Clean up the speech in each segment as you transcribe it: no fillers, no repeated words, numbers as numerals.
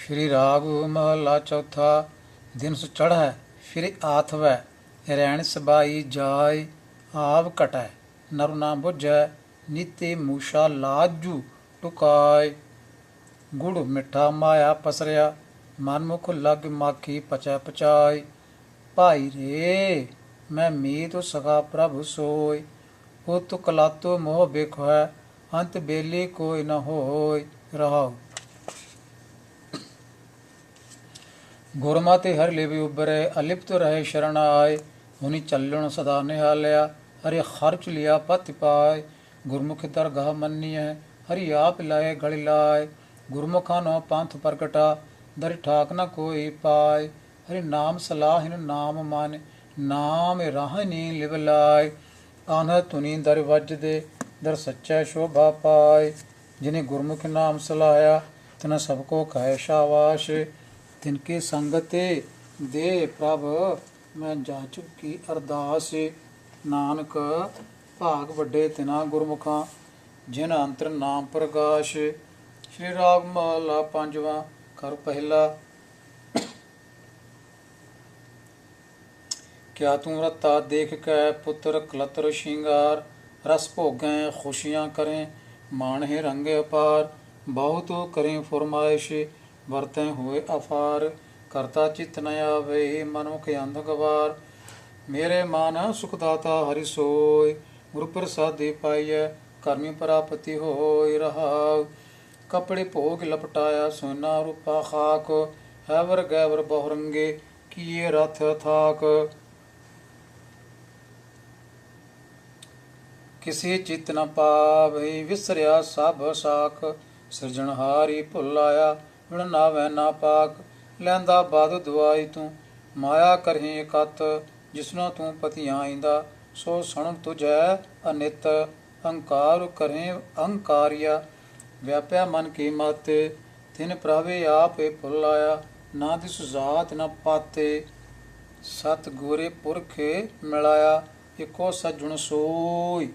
श्री राग महला चौथा। दिन सु चढ़ै फिर आथवै, रैण सबाई जाय आव कटै। नरु ना बुझै नीति मूषा लाजू टुकाय। गुड़ मिठा माया पसरिया, मनमुख लग माखी पचै पचाय। भाई रे मैं मीत सखा प्रभु सोय, उत कलातो मोह बिख है, अंत बेली कोई न होय। रहाउ गुरमति हर लिवि उबरे, अलिप्त रहे शरण आय। हुनि चलण सदा निहालिया, हरि खर्च लिया पति पाय। गुरमुख दरगाह मन्निय, हरि आप लाए गढ़ लाय। गुरमुखा नो पंथ प्रगटा, दरि ठाक न कोई पाय। हरि नाम सलाहिन नाम मन, नाम राहनी लिव लाय। आन्ह तुनि दर वज दे, दर सच्चै शोभा पाय। जिन्हें गुरमुख नाम सलाया, तिन्ह सबको कहे शाबाश। तिनकी संगते दे प्रभ, मैं जाचु की अरदास। नानक भाग वड्डे तिना गुरमुखां, जिन अंतर नाम प्रकाश। श्री राग महला पंजवा। कर पहला। क्या तू रता देख कै, पुत्र कलतर श्रृंगार। रस भोगें खुशियाँ करें, माणे रंगे अपार। बहुत करें फुरमाइश, वरतें हुए अफार। करता चित न आवे, मनुख अंध गवार। मेरे मान सुखदाता हरि सोय, गुरु प्रसादी पाइय, कर्मी प्राप्ति होय। रहाउ कपड़े भोग लपटाया, सोना रूपा खाक। हैवर गैवर बहुरंगे, किए रथ थाक। किसी चित न पावै, विसरिया सब साख। सिरजनहारी भुल आया, बिन नावै ना पाक। लैंदा बाद दुआई तू, माया करहीं कत। जिसनो तू पति आईंदा, सो सण तुझै अनित। अहंकार करें अहंकारिया, व्याप्या मन की मत। तिन प्रभु आप भुल आया, ना दिस जात न पाते। सत गोरे पुरख मिलाया, इको सज्जन सोई।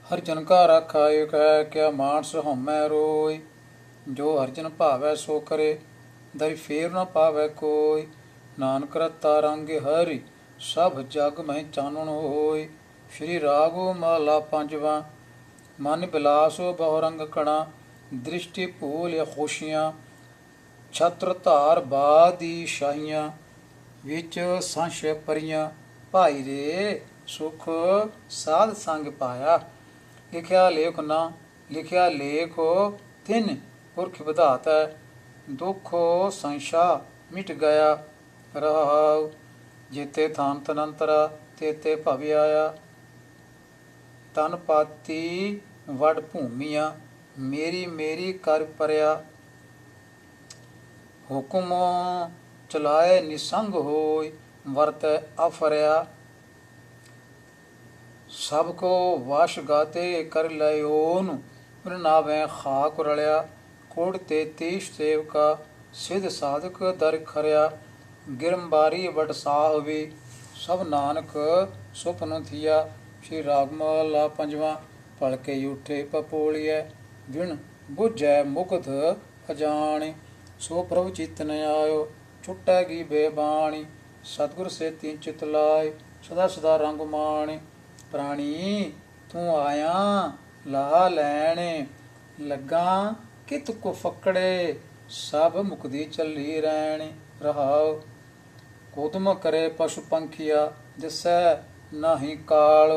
हरिजन का राखा एक है, क्या मानस हमै रोय। जो हरिजन भावै सो करे, दरि फेर न पावै कोय। नानक रता रंग हरि, सब जग में चानण होय। श्री रागो महला पंजवा। मन बिलासो बहुरंग कणा, दृष्टि भूल खुशियाँ। छत्र धार बादी शाहियाँ, विच संशय परियाँ। भाई रे सुख साध संग पाया, लिखिया लेख ना लिखिया लेख तिन पुरख विधाता। दुख संशा मिट गया। रहाउ जेते थान तनंतरा, तेते भवि आया। तन पाती वड भूमिया, मेरी मेरी कर परया। हुक्म चलाए निसंग होय, वरतै अफरया। सबको वश गाते कर लयोन, बिन नावें खाक रलिया। कोड़ तेतीस सेवका, सिद्ध साधक दर खरिया। गिरमबारी वड साहबी, सब नानक सुपन थिया। श्री राग महला पंजवा। भलके उठे पपोलिय, बिन बुझै मुग्ध अजाणी। सो प्रभु चित न आयो, छुटैगी बेबाणी। सतगुर से तीन चित लाय, सदा सदा रंग माणी। प्राणी तू आया ला लैण, लगा कित को फकड़े। सब मुकदी चली रैण। रहाउ कोदम करे पशु पंखिया, दिसै नाही काल।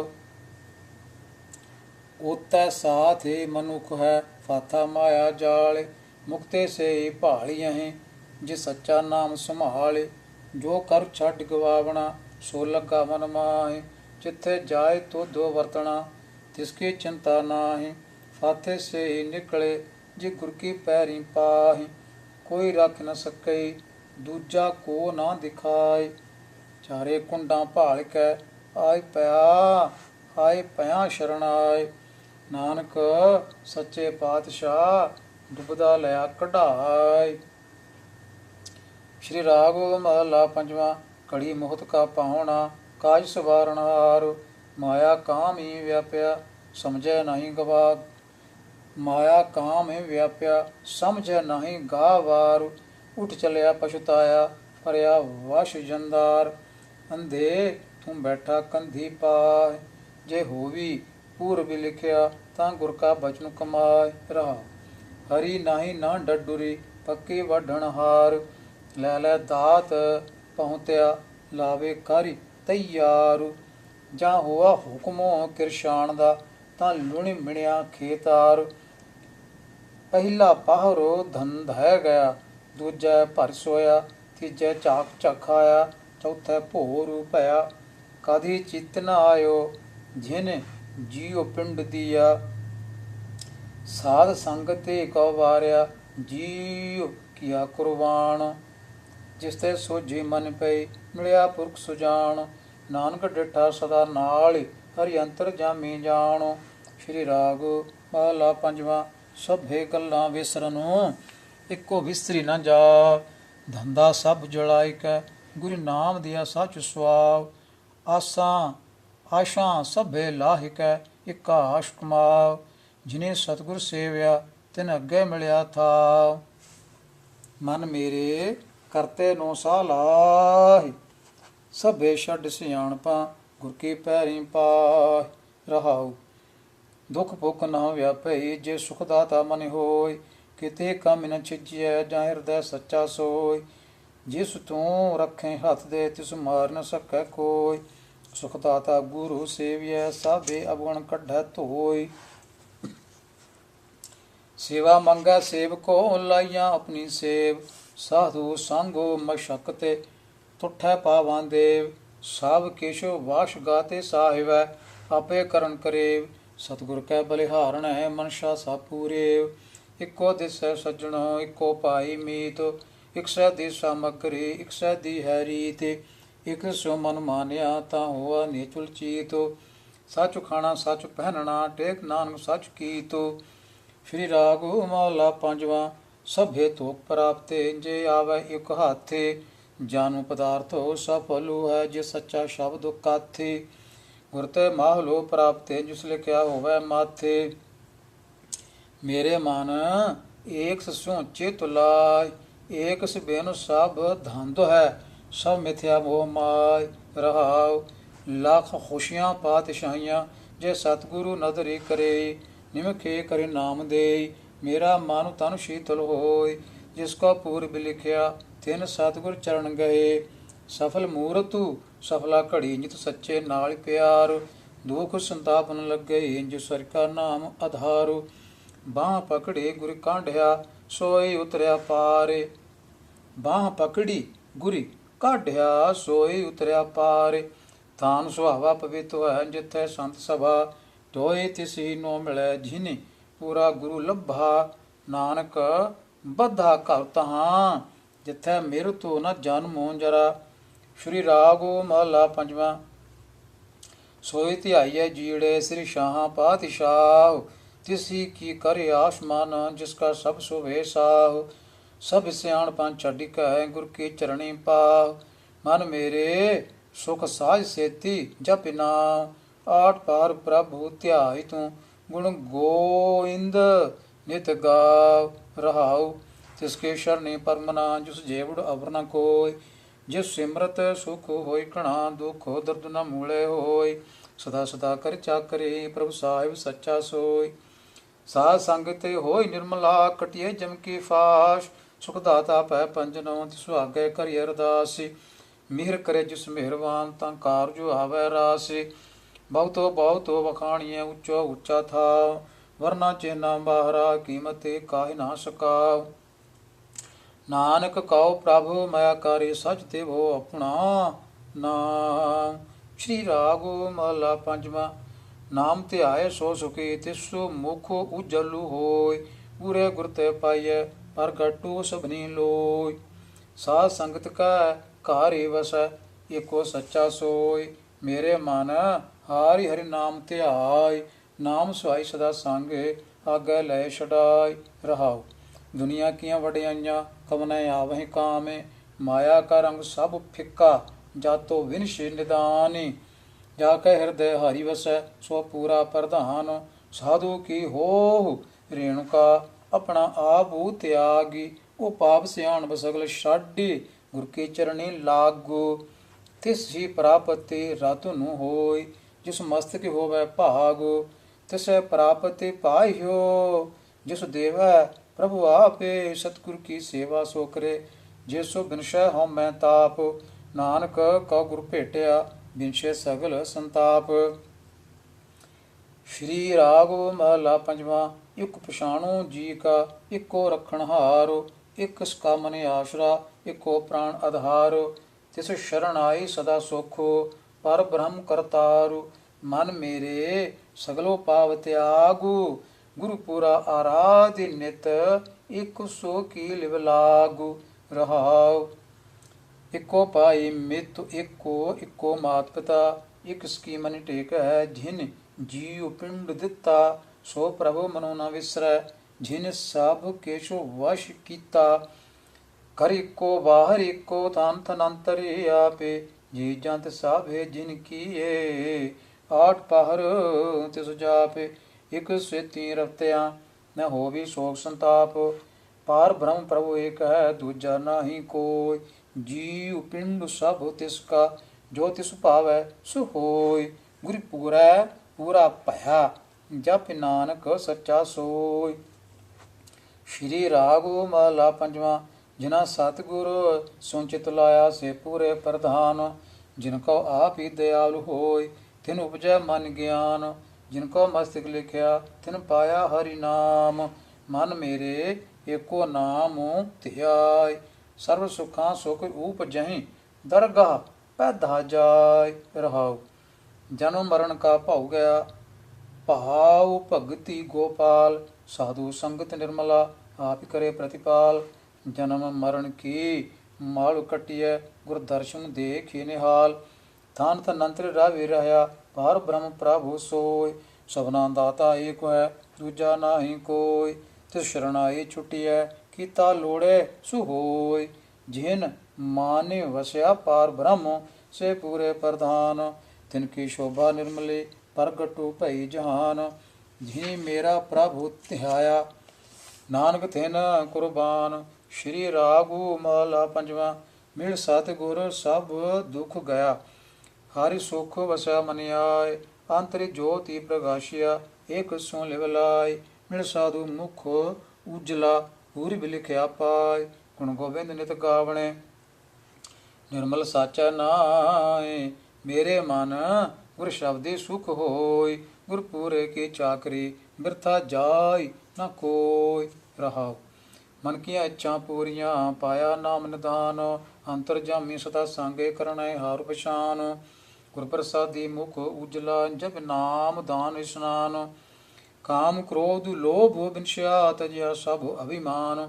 ओतै साथ मनुख है, फाथा माया जाल। मुक्ते से भालियहि, जे सच्चा नाम संभाले। जो कर छड गवावना, सो लगा मन माहि। जिथे जाए तो दो वर्तना, तिसकी चिंता नाही। फाथे से ही निकले, जे गुर की पैरी पाही। कोई रख न सके, दूजा को ना दिखाए। चारे कुंडा भाल कै, आय पया शरण आए। नानक सच्चे पातशाह, डुबदा लिया कढ़ाए। श्री राग महला पंजवा। घड़ी मुहत का पाहुणा, काज सवारण हार। माया काम ही व्याप्या, समझै नहीं गवाद। ਮਾਇਆ ਕਾਮ ਹੈ ਵਿਆਪਿਆ, ਸਮਝੈ ਨਹੀਂ ਗਾ ਵਾਰ। ਉੱਠ ਚਲਿਆ ਪਛਤਾਇਆ, ਭਰਿਆ ਵਸ਼ ਜੰਦਾਰ। ਅੰਧੇ ਤੂੰ ਬੈਠਾ ਕੰਧੀ ਪਾਏ, ਜੇ ਹੋਵੀ ਪੂਰਬ ਲਿਖਿਆ, ਤਾਂ ਗੁਰ ਕਾ ਬਚਨ ਕਮਾਏ। ਰਹਾ ਹਰੀ ਨਾਹੀ ਨਾ ਡੱਡੁਰੀ, ਪੱਕੀ ਵੱਢਣ ਹਾਰ। ਲੈ ਲੈ ਦਾਤ ਪਹੁੰਤਿਆ, ਲਾਵੇ ਕਰ ਤਈਆਰ। ਜਾਂ ਹੋਆ ਹੁਕਮੋ ਕਿਰਸ਼ਾਨ ਦਾ, ਤਾਂ ਲੁਣੀ ਮਿਣਿਆ ਖੇਤਾਰ। ਪਹਿਲਾ ਪਾਹਰੋ ਧਨ ਧੈ ਗਿਆ, ਦੂਜਾ ਭਰ ਸੋਇਆ, ਤੀਜੇ ਝਾਕ ਝਖਾਇਆ, ਚੌਥੇ ਭੋਰੂ ਭਇਆ। ਕਦੀ ਚਿਤ ਨ ਆਇਓ, ਜਿਨ ਜੀਉ ਪਿੰਡ ਦੀਆ। ਸਾਧ ਸੰਗਤ ਤੇ ਕਉ ਵਾਰਿਆ, ਜੀਉ ਕੀਆ ਕੁਰਬਾਨ। ਜਿਸ ਤੇ ਸੋਝੀ ਮਨ ਪਈ, ਮਿਲਿਆ ਪੁਰਖ ਸੁਜਾਨ। ਨਾਨਕ ਡਿਠਾ ਸਦਾ ਨਾਲ, ਹਰਿ ਅੰਤਰ ਜਾਮੀ ਜਾਣ। ਸ਼੍ਰੀ ਰਾਗ ਮਹਲਾ ਪੰਜਵਾਂ। ਸਭੇ ਗੱਲਾਂ ਵਿਸਰਨੋ, ਇੱਕੋ ਵਿਸਰੀ ਨਾ ਜਾ। ਧੰਦਾ ਸਭ ਜੁਲਾਇ ਕੈ, ਗੁਰੂ ਨਾਮ ਦਿਆ ਸਚ ਸੁਆਵ। ਆਸ਼ਾਂ ਸਭੇ ਲਾਹਿ ਕੈ, ਇਕਾ ਆਸ਼ ਕਮਾਵ। ਜਿਨੇ ਸਤਿਗੁਰ ਸੇਵਿਆ, ਤਿਨ ਅੱਗੇ ਮਿਲਿਆ ਥਾਵ। ਮਨ ਮੇਰੇ ਕਰਤੇ ਨੂੰ ਸਾਹ ਲਾਹਿ, ਸਭੇ ਛੱਡ ਸਿਆਣਪਾਂ, ਗੁਰ ਕੀ ਪੈਰੀ ਪਾਹਿ। ਰਹਾਉ ਦੁਖ ਭੁਖ ਨਾ ਵਿਆਪਈ, ਜੇ ਸੁਖ ਦਾਤਾ ਮਨ ਹੋਇ। ਕਿਤੇ ਕਮ ਨ ਛਿਜਿਐ, ਜਾਂ ਹਿਰਦੈ ਸੱਚਾ ਸੋਇ। ਜਿਸ ਤੂੰ ਰੱਖੇ ਹੱਥ ਦੇ, ਤਿਸ ਮਾਰ ਨ ਸਕੈ ਕੋਈ। ਸੁਖ ਦਾਤਾ ਗੁਰੂ ਸੇਵਿਐ, ਸਾਬੇ ਅਵਗੁਣ ਕੱਢੈ ਧੋਇ। ਸੇਵਾ ਮੰਗੈ ਸੇਵਕੋ, ਲਾਈਆਂ ਆਪਣੀ ਸੇਵ। ਸਾਧੂ ਸੰਗੋ ਮਸ਼ਕਤੇ, ਤੁਠੈ ਪਾਵਾਂ ਦੇਵ। ਸਭ ਕਿਛ ਵਾਸ਼ ਗਾਤੇ ਸਾਹਿਬੈ, ਆਪੇ ਕਰਨ ਕਰੇਵ। ਸਤਿਗੁਰ ਕੈ ਬਲਿਹਾਰਣ ਹੈ, ਮਨਸ਼ਾ ਸਭ ਪੂਰੇਵ। ਇੱਕੋ ਦਿਸੈ ਸੱਜਣੋ, ਇੱਕੋ ਪਾਈ ਮੀਤ। ਇਕ ਸੈ ਦੀ ਸਾਮਗਰੀ, ਇਕ ਸੈ ਦੀ ਹੈ ਰੀਤ। ਇਕ ਸੋ ਮਨ ਮਾਨਿਆ, ਤਾਂ ਹੋਆ ਨੀਚੁਲ ਚੀਤ। ਸੱਚ ਖਾਣਾ ਸੱਚ ਪਹਿਨਣਾ, ਟੇਕ ਨਾਨਕ ਸੱਚ ਕੀਤ। ਸ਼੍ਰੀ ਰਾਗ ਮਹਲਾ ਪੰਜਵਾਂ। ਸਭੇ ਤੋਖ ਪ੍ਰਾਪਤੇ, ਜੇ ਆਵੈ ਇਕ ਹਾਥੇ। ਜਾਨੂ ਪਦਾਰਥੋ ਸਫਲੂ ਹੈ, ਜੇ ਸੱਚਾ ਸ਼ਬਦ ਕਾਥੇ। ਗੁਰ ਤੇ ਮਾਹਲੋ ਪ੍ਰਾਪਤੇ, ਜਿਸ ਲਿਖਿਆ ਹੋਵੈ ਮਾਥੇ। ਮੇਰੇ ਮਨ ਏਕ ਸੋ ਚਿਤ ਲਾਇ, ਏਕ ਸਬੇਨ ਸਭ ਧੰਦ ਹੈ। ਸਭ ਮਿਥਿਆ ਮੋਹ ਮਾਇ। ਰਹਾਉ ਲੱਖ ਖੁਸ਼ੀਆਂ ਪਾਤਸ਼ਾਹੀਆਂ, ਜੇ ਸਤਿਗੁਰੂ ਨਦਰੀ ਕਰੇ। ਨਿਮਖੇ ਕਰੇ ਨਾਮ ਦੇਈ, ਮੇਰਾ ਮਨ ਤਨ ਸ਼ੀਤਲ ਹੋਇ। ਜਿਸ ਕੋ ਪੂਰਬ ਲਿਖਿਆ, ਤਿਨ ਸਤਿਗੁਰ ਚਰਨ ਗਏ। ਸਫਲ ਮੂਰਤੂ ਸਫਲਾ ਘੜੀ, ਜਿਤ ਸੱਚੇ ਨਾਲ ਪਿਆਰ। ਦੁਖ ਸੰਤਾਪ ਨ ਲੱਗੇ, ਇੰਜ ਸਰ ਕਾ ਨਾਮ ਆਧਾਰ। ਬਾਹ ਪਕੜੇ ਗੁਰ ਕਾਢਿਆ, ਸੋਈ ਉਤਰਿਆ ਪਾਰੇ। ਬਾਹ ਪਕੜੀ ਗੁਰੀ ਕਾਢਿਆ, ਸੋਈ ਉਤਰਿਆ ਪਾਰੇ। ਤਾਨ ਸੁਹਾਵਾ ਪਵਿੱਤ ਹੈ, ਜਿੱਥੇ ਸੰਤ ਸਭਾ। ਢੋਏ ਤਿਸੀ ਨੋ ਮਿਲੈ, ਜਿਨੇ ਪੂਰਾ ਗੁਰੂ ਲੱਭਾ। ਨਾਨਕ ਬੱਧਾ ਘਰ ਤਹਾਂ, ਜਿੱਥੇ ਮਿਰ ਤੋ ਨ ਜਨਮੋ ਜਰਾ। ਸ਼੍ਰੀ ਰਾਗ ਮਹਲਾ ਪੰਜਵਾਂ। ਸੋਈ ਧਿਆਈਐ ਜੀੜੇ, ਸ੍ਰੀ ਸ਼ਾਹਾਂ ਪਾਤਸ਼ਾਹ। ਤਿਸੀ ਕੀ ਕਰੇ ਆਸਮਾਨ, ਜਿਸ ਕਾ ਸਭ ਸੁਭੇ ਸਾਹ। ਸਭ ਸਿਆਣਪਾਂ ਛੱਡ ਕੈ, ਗੁਰ ਕੀ ਚਰਣੀ ਪਾਹ। ਮਨ ਮੇਰੇ ਸੁਖ ਸਾਜ ਸੇਤੀ, ਜਪ ਨਾਮ। ਆਠ ਪਾਰ ਪ੍ਰਭੂ ਧਿਆਈ ਤੂੰ, ਗੁਣ ਗੋਇੰਦ ਨਿਤ ਗਾਵ। ਰਹਾਉ ਤਿਸ ਕੇ ਸ਼ਰਣੀ ਪਰਮਨਾ, ਜਿਸ ਜੇਵੜ ਅਵਰ ਨ ਕੋਈ। ਜਿਸ ਸਿਮਰਤ ਸੁਖ ਹੋਇ ਘਣਾ, ਦੁਖ ਦਰਦ ਨ ਮੂਲੇ ਹੋਇ। ਸਦਾ ਸਦਾ ਕਰ ਚਾਕਰੀ, ਪ੍ਰਭੂ ਸਾਹਿਬ ਸੱਚਾ ਸੋਈ। ਸਾਧ ਸੰਗਤ ਹੋਈ ਨਿਰਮਲਾ, ਕਟਿਏ ਜਮ ਕੀ ਫਾਸ਼। ਸੁਖ ਦਾਤਾ ਪੈ ਪੰਜਨੋ, ਤਿਸ ਆਗੇ ਕਰਿ ਅਰਦਾਸੀ। ਮਿਹਰ ਕਰੇ ਜਿਸ ਮਿਹਰਵਾਨ, ਤਾਂ ਕਾਰਜੁ ਆਵੈ ਰਾਸੀ। ਬਹੁਤੋ ਬਹੁਤੋ ਵਖਾਣੀਐ, ਉੱਚੋ ਉੱਚਾ ਥਾਵ। ਵਰਨਾ ਚੇਨਾ ਬਾਹਰਾ, ਕੀਮਤੇ ਕਾਹਿ ਨਾ ਸਕਾਵ। ਨਾਨਕ ਕਉ ਪ੍ਰਭੁ ਮਾਇਆ ਕਰੇ, ਸਚ ਤੇ ਹੋ ਆਪਣਾ ਨਾਮ। ਸ਼੍ਰੀ ਰਾਗ ਮਹਲਾ ਪੰਜਵਾਂ। ਨਾਮ ਧਿਆਏ ਸੋ ਸੁਖੀ, ਤਿਸੁ ਮੁਖ ਉਜਲੂ ਹੋਇ। ਪੂਰੇ ਗੁਰ ਤੇ ਪਾਈਐ, ਪ੍ਰਗਟੂ ਸਭਨੀ ਲੋਇ। ਸਾਧ ਸੰਗਤ ਕਾ ਘਰ ਈ ਵਸੈ, ਏਕੋ ਸੱਚਾ ਸੋਇ। ਮੇਰੇ ਮਨ ਹਾਰਿ ਹਰਿ ਨਾਮ ਧਿਆਇ। ਨਾਮ ਸੁਹਾਈ ਸਦਾ ਸੰਗੇ, ਆਗੇ ਲੈ ਛਡਾਇ। ਰਹਾਉ ਦੁਨੀਆ ਕੀਆਂ ਵਡਿਆਈਆਂ, ਕਵਨੈ ਆਵਹਿ ਕਾਮੇ। ਮਾਇਆ ਕਾ ਰੰਗ ਸਭ ਫਿੱਕਾ, ਜਾਤੋ ਵਿਨਸ਼ ਨਿਦਾਨੀ। ਜਾ ਕੇ ਹਿਰਦੈ ਹਰਿ ਵਸੈ, ਸੋ ਪੂਰਾ ਪ੍ਰਧਾਨ। ਸਾਧੂ ਕੀ ਹੋਹੁ ਰੇਣੁਕਾ ਆਪਣਾ ਆਪੂ ਤਿਆਗੀ। ਉਹ ਪਾਪ ਸਿਆਣ ਬਸਗਲ ਛਾਡੀ, ਗੁਰ ਕੀ ਚਰਣੀ ਲਾਗੋ। ਤਿਸ ਹੀ ਪ੍ਰਾਪਤੀ ਰਤੁ ਨੂੰ ਹੋਈ, ਜਿਸ ਮਸਤਕ ਹੋਵੇ ਭਾਗ। ਤਿਸੈ ਪ੍ਰਾਪਤੀ ਪਾਇਓ, ਜਿਸ ਦੇਵੈ ਪ੍ਰਭੂ ਆਪੇ। ਸਤਿਗੁਰ ਕੀ ਸੇਵਾ ਸੋ ਕਰੇ, ਜਿਸੋ ਬਿਨਸੈ ਹਉ ਮੈਂ ਤਾਪ। ਨਾਨਕ ਕਉ ਗੁਰ ਭੇਟਿਆ, ਬਿਨਸੈ ਸਗਲ ਸੰਤਾਪ। ਸ਼੍ਰੀ ਰਾਗ ਮਹਲਾ ਪੰਜਵਾਂ। ਇਕ ਪਛਾਣੋ ਜੀ ਕਾ, ਇੱਕੋ ਰਖਣ ਹਾਰੋ। ਇਕ ਸਕਾ ਮਨ ਆਸਰਾ, ਇੱਕੋ ਪ੍ਰਾਣ ਆਧਾਰੋ। ਤਿਸ ਸ਼ਰਨ ਆਈ ਸਦਾ ਸੁਖੋ, ਪਰ ਬ੍ਰਹਮ ਕਰਤਾਰੂ। ਮਨ ਮੇਰੇ ਸਗਲੋ ਪਾਵ ਤਿਆਗੂ, ਗੁਰੂ ਪੂਰਾ ਆਰਾਧਿ ਨਿਤ। ਇਕ ਸੋ ਕੀ ਲਿਵ ਲਾਗੂ। ਰਹਾਉ ਇੱਕੋ ਪਾਈ ਮਿਤ ਇੱਕੋ, ਇੱਕੋ ਮਾਤ ਪਿਤਾ। ਇਕ ਸਕੀ ਮਨ ਟੇਕ ਹੈ, ਜਿਨ ਜੀਉ ਪਿੰਡ ਦਿੱਤਾ। ਸੋ ਪ੍ਰਭੂ ਮਨੋ ਨ ਵਿਸਰੈ, ਜਿਨ ਸਭ ਕੇਸ਼ੋ ਵਸ਼ ਕੀਤਾ। ਕਰ ਇੱਕੋ ਬਾਹਰ ਇੱਕੋ, ਤਨ ਤਨ ਅੰਤਰੇ ਆਪੇ। ਜੀ ਜੰਤ ਸਾਭੇ ਜਿਨ ਕੀਏ, ਆਠ ਪਹਰ ਤਿਸ ਜਾਪੇ। ਇਕ ਸੇਤੀ ਰਵਤਿਆ, ਨ ਹੋਵੀ ਸ਼ੋਕ ਸੰਤਾਪ। ਪਾਰ ਬ੍ਰਹਮ ਪ੍ਰਭੂ ਏਕ ਹੈ, ਦੂਜਾ ਨਾਹੀ ਕੋਈ। ਜੀਉ ਪਿੰਡ ਸਭ ਤਿਸ ਕਾ, ਜੋ ਤਿਸ ਭਾਵੈ ਸੋ ਹੋਇ। ਗੁਰ ਪੂਰੈ ਪੂਰਾ ਭਇਆ, ਜਪ ਨਾਨਕ ਸੱਚਾ ਸੋਇ। ਸ਼੍ਰੀ ਰਾਗ ਮਹਲਾ ਪੰਜਵਾਂ। ਜਿਨਾ ਸਤਿਗੁਰ ਸੁਚਿਤ ਲਾਇਆ, ਸੇ ਪੂਰੇ ਪ੍ਰਧਾਨ। ਜਿਨ ਕਉ ਆਪ ਹੀ ਦਿਆਲੁ ਹੋਇ, ਤਿਨ ਉਪਜੈ ਮਨ ਗਿਆਨ। ਜਿਨ ਕਉ ਮਸਤਕ ਲਿਖਿਆ, ਤਿਨ ਪਾਇਆ ਹਰਿ ਨਾਮ। ਮਨ ਮੇਰੇ ਏਕੋ ਨਾਮ ਧਿਆਇ, ਸਰਬ ਸੁਖਾਂ ਸੁਖ ਊਪਜਹਿ। ਦਰਗਾਹ ਪੈਦਾ ਜਾਇ। ਰਹਾਉ ਜਨਮ ਮਰਨ ਕਾ ਭਉ ਗਿਆ, ਭਾਉ ਭਗਤੀ ਗੋਪਾਲ। ਸਾਧੂ ਸੰਗਤ ਨਿਰਮਲਾ, ਆਪ ਕਰੇ ਪ੍ਰਤਿਪਾਲ। ਜਨਮ ਮਰਨ ਕੀ ਮਾਲੁ ਕਟਿਐ, ਗੁਰ ਦਰਸ਼ਨ ਦੇਖੇ ਨਿਹਾਲ। ਥਾਨ ਤਨ ਅੰਤਰ ਰਾਵੀ ਰਹਾ, ਪਾਰ ਬ੍ਰਹਮ ਪ੍ਰਭੂ ਸੋਇ। ਸਭਨਾ ਦਾਤਾ ਏਕ ਹੈ, ਦੂਜਾ ਨਾਹੀ ਕੋਈ। ਤਿਸ ਸ਼ਰਨਾਈ ਛੁਟਿਐ, ਕੀਤਾ ਲੋੜੇ ਸੋ ਹੋਇ। ਜਿਨ ਮਾਨੇ ਵਸਿਆ ਪਾਰ ਬ੍ਰਹਮ, ਸੇ ਪੂਰੇ ਪ੍ਰਧਾਨ। ਤਿਨ ਕੀ ਸ਼ੋਭਾ ਨਿਰਮਲੇ, ਪ੍ਰਗਟੁ ਭਈ ਜਹਾਨ। ਜਿਨੀ ਮੇਰਾ ਪ੍ਰਭੂ ਧਿਆਇਆ, ਨਾਨਕ ਤਿਨ ਕੁਰਬਾਨ। ਸ਼੍ਰੀ ਰਾਗੁ ਮਹਲਾ ਪੰਜਵਾਂ। ਮਿਲ ਸਤਿਗੁਰ ਸਭ ਦੁਖ ਗਿਆ, ਹਰਿ ਸੁਖ ਵਸਿਆ ਮਨ ਆਏ। ਅੰਤਰਿ ਜੋਤੀ ਪ੍ਰਗਾਸ਼ਿਆ, ਇਕ ਸੋ ਲਿਵ ਲਾਇ। ਮਿਲ ਸਾਧੂ ਮੁਖ ਉਜਲਾ, ਪੂਰਬ ਲਿਖਿਆ ਪਾਇ। ਗੁਣ ਗੋਬਿੰਦ ਨਿਤ ਗਾਵਣੇ, ਨਿਰਮਲ ਸਾਚਾ ਨਾਇ। ਮੇਰੇ ਮਨ ਗੁਰ ਸ਼ਬਦੀ ਸੁਖ ਹੋਇ, ਗੁਰ ਪੂਰੇ ਕੀ ਚਾਕਰੀ। ਬਿਰਥਾ ਜਾਇ ਨ ਕੋਈ। ਰਹਾਉ ਮਨ ਕੀਆਂ ਇੱਛਾ ਪੂਰੀਆਂ, ਪਾਇਆ ਨਾਮ ਨਿਧਾਨ। ਅੰਤਰ ਜਾਮੀ ਸਦਾ ਸੰਗੇ, ਕਰਣੈ ਹਾਰ ਪਛਾਨ। ਗੁਰ ਪ੍ਰਸਾਦੀ ਮੁਖ ਉਜਲਾ, ਜਪ ਨਾਮ ਦਾਨ ਇਸ਼ਨਾਨ। ਕਾਮ ਕ੍ਰੋਧ ਲੋਭ ਬਿਨਸਿਆ, ਤਜਿਆ ਸਭ ਅਭਿਮਾਨ।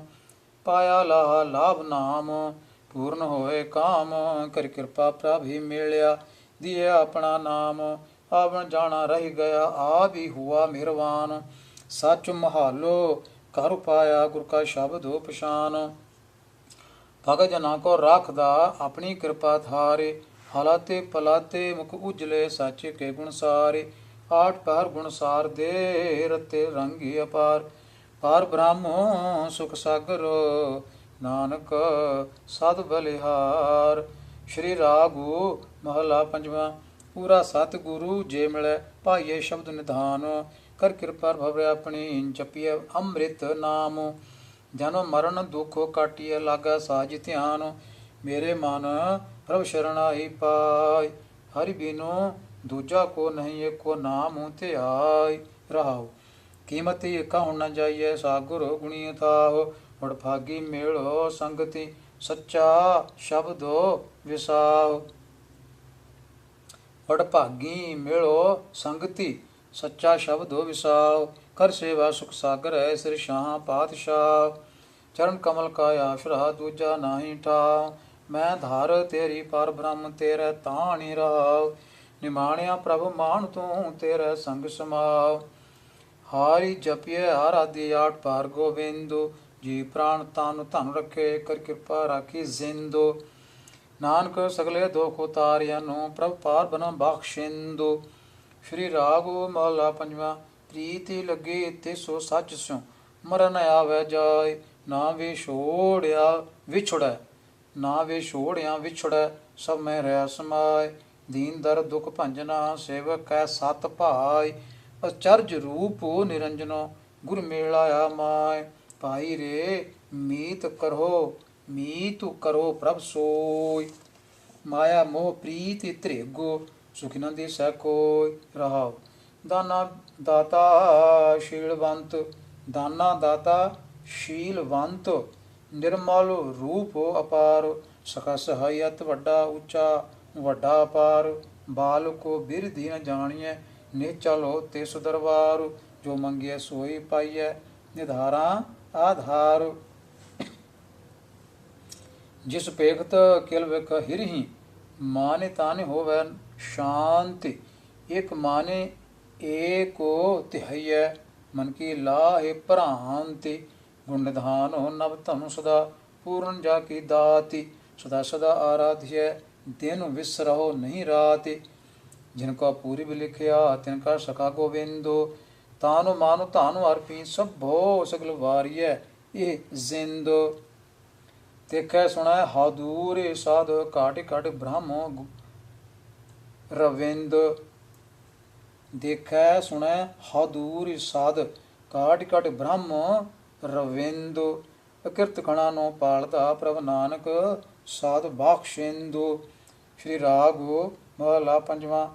ਪਾਇਆ ਲਾਹ ਲਾਭ ਨਾਮ, ਪੂਰਨ ਹੋਏ ਕਾਮ। ਕਰ ਕਿਰਪਾ ਪ੍ਰਭ ਹੀ ਮਿਲਿਆ, ਦੀਏ ਆਪਣਾ ਨਾਮ। ਆਵਣ ਜਾਣਾ ਰਹਿ ਗਿਆ, ਆਪ ਹੀ ਹੁਆ ਮਿਹਰਵਾਨ। ਸੱਚ ਮਹਾਲੋ ਕਰ ਪਾਇਆ, ਗੁਰ ਕਾ ਸ਼ਬਦੋ ਪਛਾਨ। ਭਗਤ ਜਨਾ ਕੋ ਰਾਖਦਾ, ਆਪਣੀ ਕਿਰਪਾ ਥਾਰੇ। ਹਾਲਾਤੇ ਪਲਾਤੇ ਮੁਖ ਉਜਲੇ, ਸਾਚੇ ਕੇ ਗੁਣ ਸਾਰੇ। ਆਠ ਪਹਿਰ ਗੁਣ ਸਾਰ ਦੇ, ਰਤੇ ਰੰਗੀ ਅਪਾਰ। ਪਾਰ ਬ੍ਰਹਮ ਸੁਖ ਸਾਗਰ, ਨਾਨਕ ਸਦ ਬਲਿਹਾਰ। ਸ਼੍ਰੀ ਰਾਗੁ ਮਹਲਾ ਪੰਜਵਾਂ। ਪੂਰਾ ਸਤਿਗੁਰੂ ਜੇ ਮਿਲੈ, ਭਾਈਏ ਸ਼ਬਦ ਨਿਧਾਨ। ਕਰ ਕਿਰਪਾ ਭਵੈ ਆਪਣੀ, ਜਪੀਐ ਅੰਮ੍ਰਿਤ ਨਾਮ। ਜਨਮ ਮਰਨ ਦੁਖ ਕਾਟਿਐ, ਲਾਗੈ ਸਾਜ ਧਿਆਨ। ਮੇਰੇ ਮਨ ਪ੍ਰਭ ਸ਼ਰਨਾਈ ਪਾਇ, ਹਰਿ ਬਿਨੋ ਦੂਜਾ ਕੋ ਨਹੀਂ। ਏਕੋ ਨਾਮ ਧਿਆਇ। ਰਹਾਉ ਕੀਮਤੀ ਏਕਾ ਹੁਣ ਨ ਜਾਈਐ, ਸਾਗੁਰ ਗੁਣੀ ਥਾਹੁ। ਵਡਭਾਗੀ ਮੇਲੋ ਸੰਗਤੀ, ਸੱਚਾ ਸ਼ਬਦੋ ਵਿਸਾਹੁ। ਵਡਭਾਗੀ ਮੇਲੋ ਸੰਗਤੀ, ਸੱਚਾ ਸ਼ਬਦੋ ਵਿਸਾਹੁ। ਕਰ ਸੇਵਾ ਸੁਖ ਸਾਗਰ ਹੈ, ਸਿਰ ਸ਼ਾਹ ਪਾਤਸ਼ਾਹ। ਚਰਨ ਕਮਲ ਕਾ ਆਸਰਾ, ਦੂਜਾ ਨਾਹੀ ਠਾਉ। ਮੈਂ ਧਾਰ ਤੇਰੀ ਪਰ ਬ੍ਰਹਮ, ਤੇਰੇ ਤਾਣੀ ਰਹਾਉ। ਨਿਮਾਣਿਆ ਪ੍ਰਭ ਮਾਨ ਤੂੰ, ਤੇਰੇ ਸੰਗ ਸਮਾਉ। ਹਾਰੀ ਜਪੀਏ ਆਰਾਧੀ, ਆਠ ਪਾਰ ਗੋਬਿੰਦੋ। ਜੀ ਪ੍ਰਾਣ ਤਨ ਧਨ ਰੱਖੇ, ਕਰ ਕਿਰਪਾ ਰਾਖੀ ਜ਼ਿੰਦੋ। ਨਾਨਕ ਸਗਲੇ ਦੁਖ ਉਤਾਰਿਆ ਨੂੰ, ਪ੍ਰਭ ਪਾਰ ਬ੍ਰਹਮ ਬਖਸ਼ਿੰਦੋ। ਸ਼੍ਰੀ ਰਾਗੁ ਮਹਲਾ ਪੰਜਵਾਂ। ਪ੍ਰੀਤੀ ਲੱਗੇ ਤਿਸੋ ਸੱਚ ਸਿਉ ਮਰਨ ਆਵੈ ਜਾਏ ਨਾ ਵੇ ਛੋੜਿਆ ਵਿਛੜੈ ਨਾ ਵੇ ਛੋੜਿਆ ਵਿਛੜੈ ਸਭ ਮੈਂ ਰਹਿ ਸਮਾਏ ਦੀਨ ਦਰ ਦੁਖ ਭੰਜਨਾ ਸੇਵਕ ਕੈ ਸਤ ਭਾਈ ਅਚਰਜ ਰੂਪ ਨਿਰੰਜਨੋ ਗੁਰ ਮੇਲਾਇਆ ਮਾਏ ਭਾਈ ਰੇ ਮੀਤ ਕਰੋ ਪ੍ਰਭ ਸੋਈ ਮਾਇਆ ਮੋਹ ਪ੍ਰੀਤਿ ਤ੍ਰਿਗੋ ਸੁਖਿ ਨ ਦਿਸੈ ਕੋਈ ਰਹਾਉ ਦਾਨਾ ਦਾਤਾ ਸ਼ੀਲਵੰਤ ਨਿਰਮਲ ਰੂਪ ਅਪਾਰ ਸਖਾ ਸਹਾਇਤ ਵੱਡਾ ਉੱਚਾ ਵੱਡਾ ਅਪਾਰ ਬਾਲਕੋ ਬਿਰਧੀ ਨ ਜਾਣੀਐ ਨਿਚਲੋ ਤਿਸ ਦਰਬਾਰ ਜੋ ਮੰਗਿਐ ਸੋਈ ਪਾਈਐ ਨਿਧਾਰਾ ਆਧਾਰ ਜਿਸ ਪੇਖਤ ਕਿਲ ਵਿਖ ਹਿਰਹੀ ਮਾਨੇ ਤਾਨੇ ਹੋਵੈ ਸ਼ਾਂਤੀ ਇਕ ਮਾਨੇ ਏਕੋ ਤਿਹਈਐ ਮਨ ਕੀ ਲਾਹੇ ਭਰਾਂਤੀ ਗੁਣ ਨਿਧਾਨ ਨਵ ਧਨੁ ਸਦਾ ਪੂਰਨ ਜਾ ਕੀ ਦਾਤੀ ਸਦਾ ਸਦਾ ਆਰਾਧਿਐ ਦਿਨ ਵਿਸਰਹੁ ਨਹੀਂ ਰਾਤੀ ਜਿਨ ਕਾ ਪੂਰੀ ਵੀ ਲਿਖਿਆ ਤਿਨ ਕਾ ਸਕਾ ਗੋਵਿੰਦੋ ਤਾਨੁ ਮਾਨੁ ਤਾਨੁ ਅਰਪੀ ਸਭੋ ਸਗਲ ਵਾਰੀਐ ਇਹ ਜ਼ਿੰਦ ਦੇਖੈ ਸੁਣੈ ਹਾਦੂਰੇ ਸਾਧ ਕਾਟਿ ਕਾਟਿ ਬ੍ਰਹਮ ਰਵਿੰਦ ਦੇਖੈ ਸੁਣੈ ਹਾਦੂਰ ਸਾਧ ਕਾਟਿ ਕਾਟਿ ਬ੍ਰਹਮ ਰਵਿੰਦ ਅਕਿਰਤ ਕਣਾ ਨੂੰ ਪਾਲਦਾ ਪ੍ਰਭ ਨਾਨਕ ਸਾਧ ਬਖਸ਼ਿੰਦੂ ਸ਼੍ਰੀ ਰਾਗ ਮਹਲਾ ਪੰਜਵਾਂ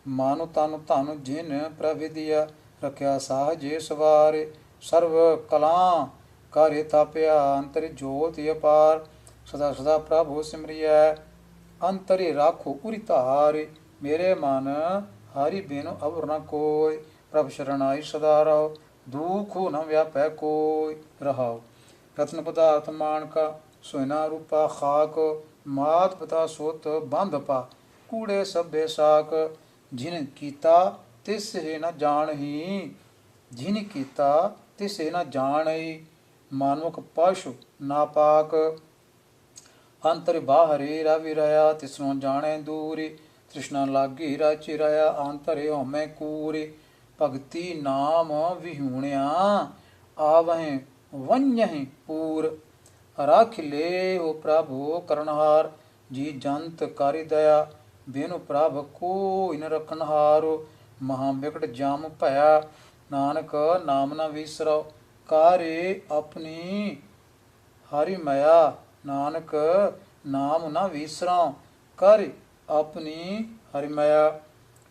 ਮਾਨੁ ਤਨੁ ਧਨੁ ਜਿਨ ਪ੍ਰਵਿਦਿਆ ਰਖਿਆ ਸਾਹਜੇ ਸਵਾਰੇ ਸਰਵ ਕਲਾ ਕਾਰੇ ਤਾਪਿਆ ਅੰਤਰਿ ਜੋਤ ਅਪਾਰ ਸਦਾ ਸਦਾ ਪ੍ਰਭੂ ਸਿਮਰਿਐ ਅੰਤਰਿ ਰਾਖੋ ਉਰਿ ਧਾਰੇ ਮੇਰੇ ਮਨ ਹਰਿ ਬਿਨੁ ਅਵਰ ਨ ਕੋਈ ਪ੍ਰਭ ਸ਼ਰਣਾਈ ਸਦਾ ਰਹੋ ਦੁਖੁ ਨ ਵਿਆਪੈ ਕੋਈ ਰਹਾਉ ਰਤਨ ਪਦਾਰਥ ਮਾਨਕਾ ਸੋਇਨਾ ਰੂਪਾ ਖਾਕ ਮਾਤ ਪਿਤਾ ਸੋਤ ਬੰਧ ਪਾ ਕੂੜੇ ਸਭੇ ਸਾਕ ਜਿਨ ਕੀਤਾ ਤਿਸ ਹੀ ਨ ਜਾਣਹੀ ਜਿਨ ਕੀਤਾ ਤਿਸ ਹੀ ਨ ਜਾਣਈ ਮਾਨੁਖ ਪਸ਼ੁ ਨਾਪਾਕ ਅੰਤਰ ਬਾਹਰੇ ਰਵਿ ਰਹਾ ਤਿਸਨੂੰ ਜਾਣੈ ਦੂਰੀ ਤ੍ਰਿਸ਼ਨਾ ਲਾਗੀ ਰਾਚਿ ਰਹਾ ਅੰਤਰੇ ਹਉਮੈ ਕੂਰੀ ਭਗਤੀ ਨਾਮ ਵਿਹੂਣਿਆ ਆਵਹਿ ਵੰਜਹਿ ਪੂਰ ਰਾਖ ਲੇ ਹੋ ਪ੍ਰਭੂ ਕਰਨਹਾਰ ਜੀ ਜੰਤ ਕਰਿ ਦਇਆ ਬਿਨੁ ਪ੍ਰਭ ਕੋਈ ਨ ਰਖਨਹਾਰੋ ਮਹਾ ਬਿਕਟ ਜਮ ਭਇਆ ਨਾਨਕ ਨਾਮ ਨ ਵਿਸਰੋ ਕਾਰੇ ਆਪਣੀ ਹਰਿ ਮਇਆ ਨਾਨਕ ਨਾਮ ਨ ਵਿਸਰੋ ਕਰ ਆਪਣੀ ਹਰਿ ਮਇਆ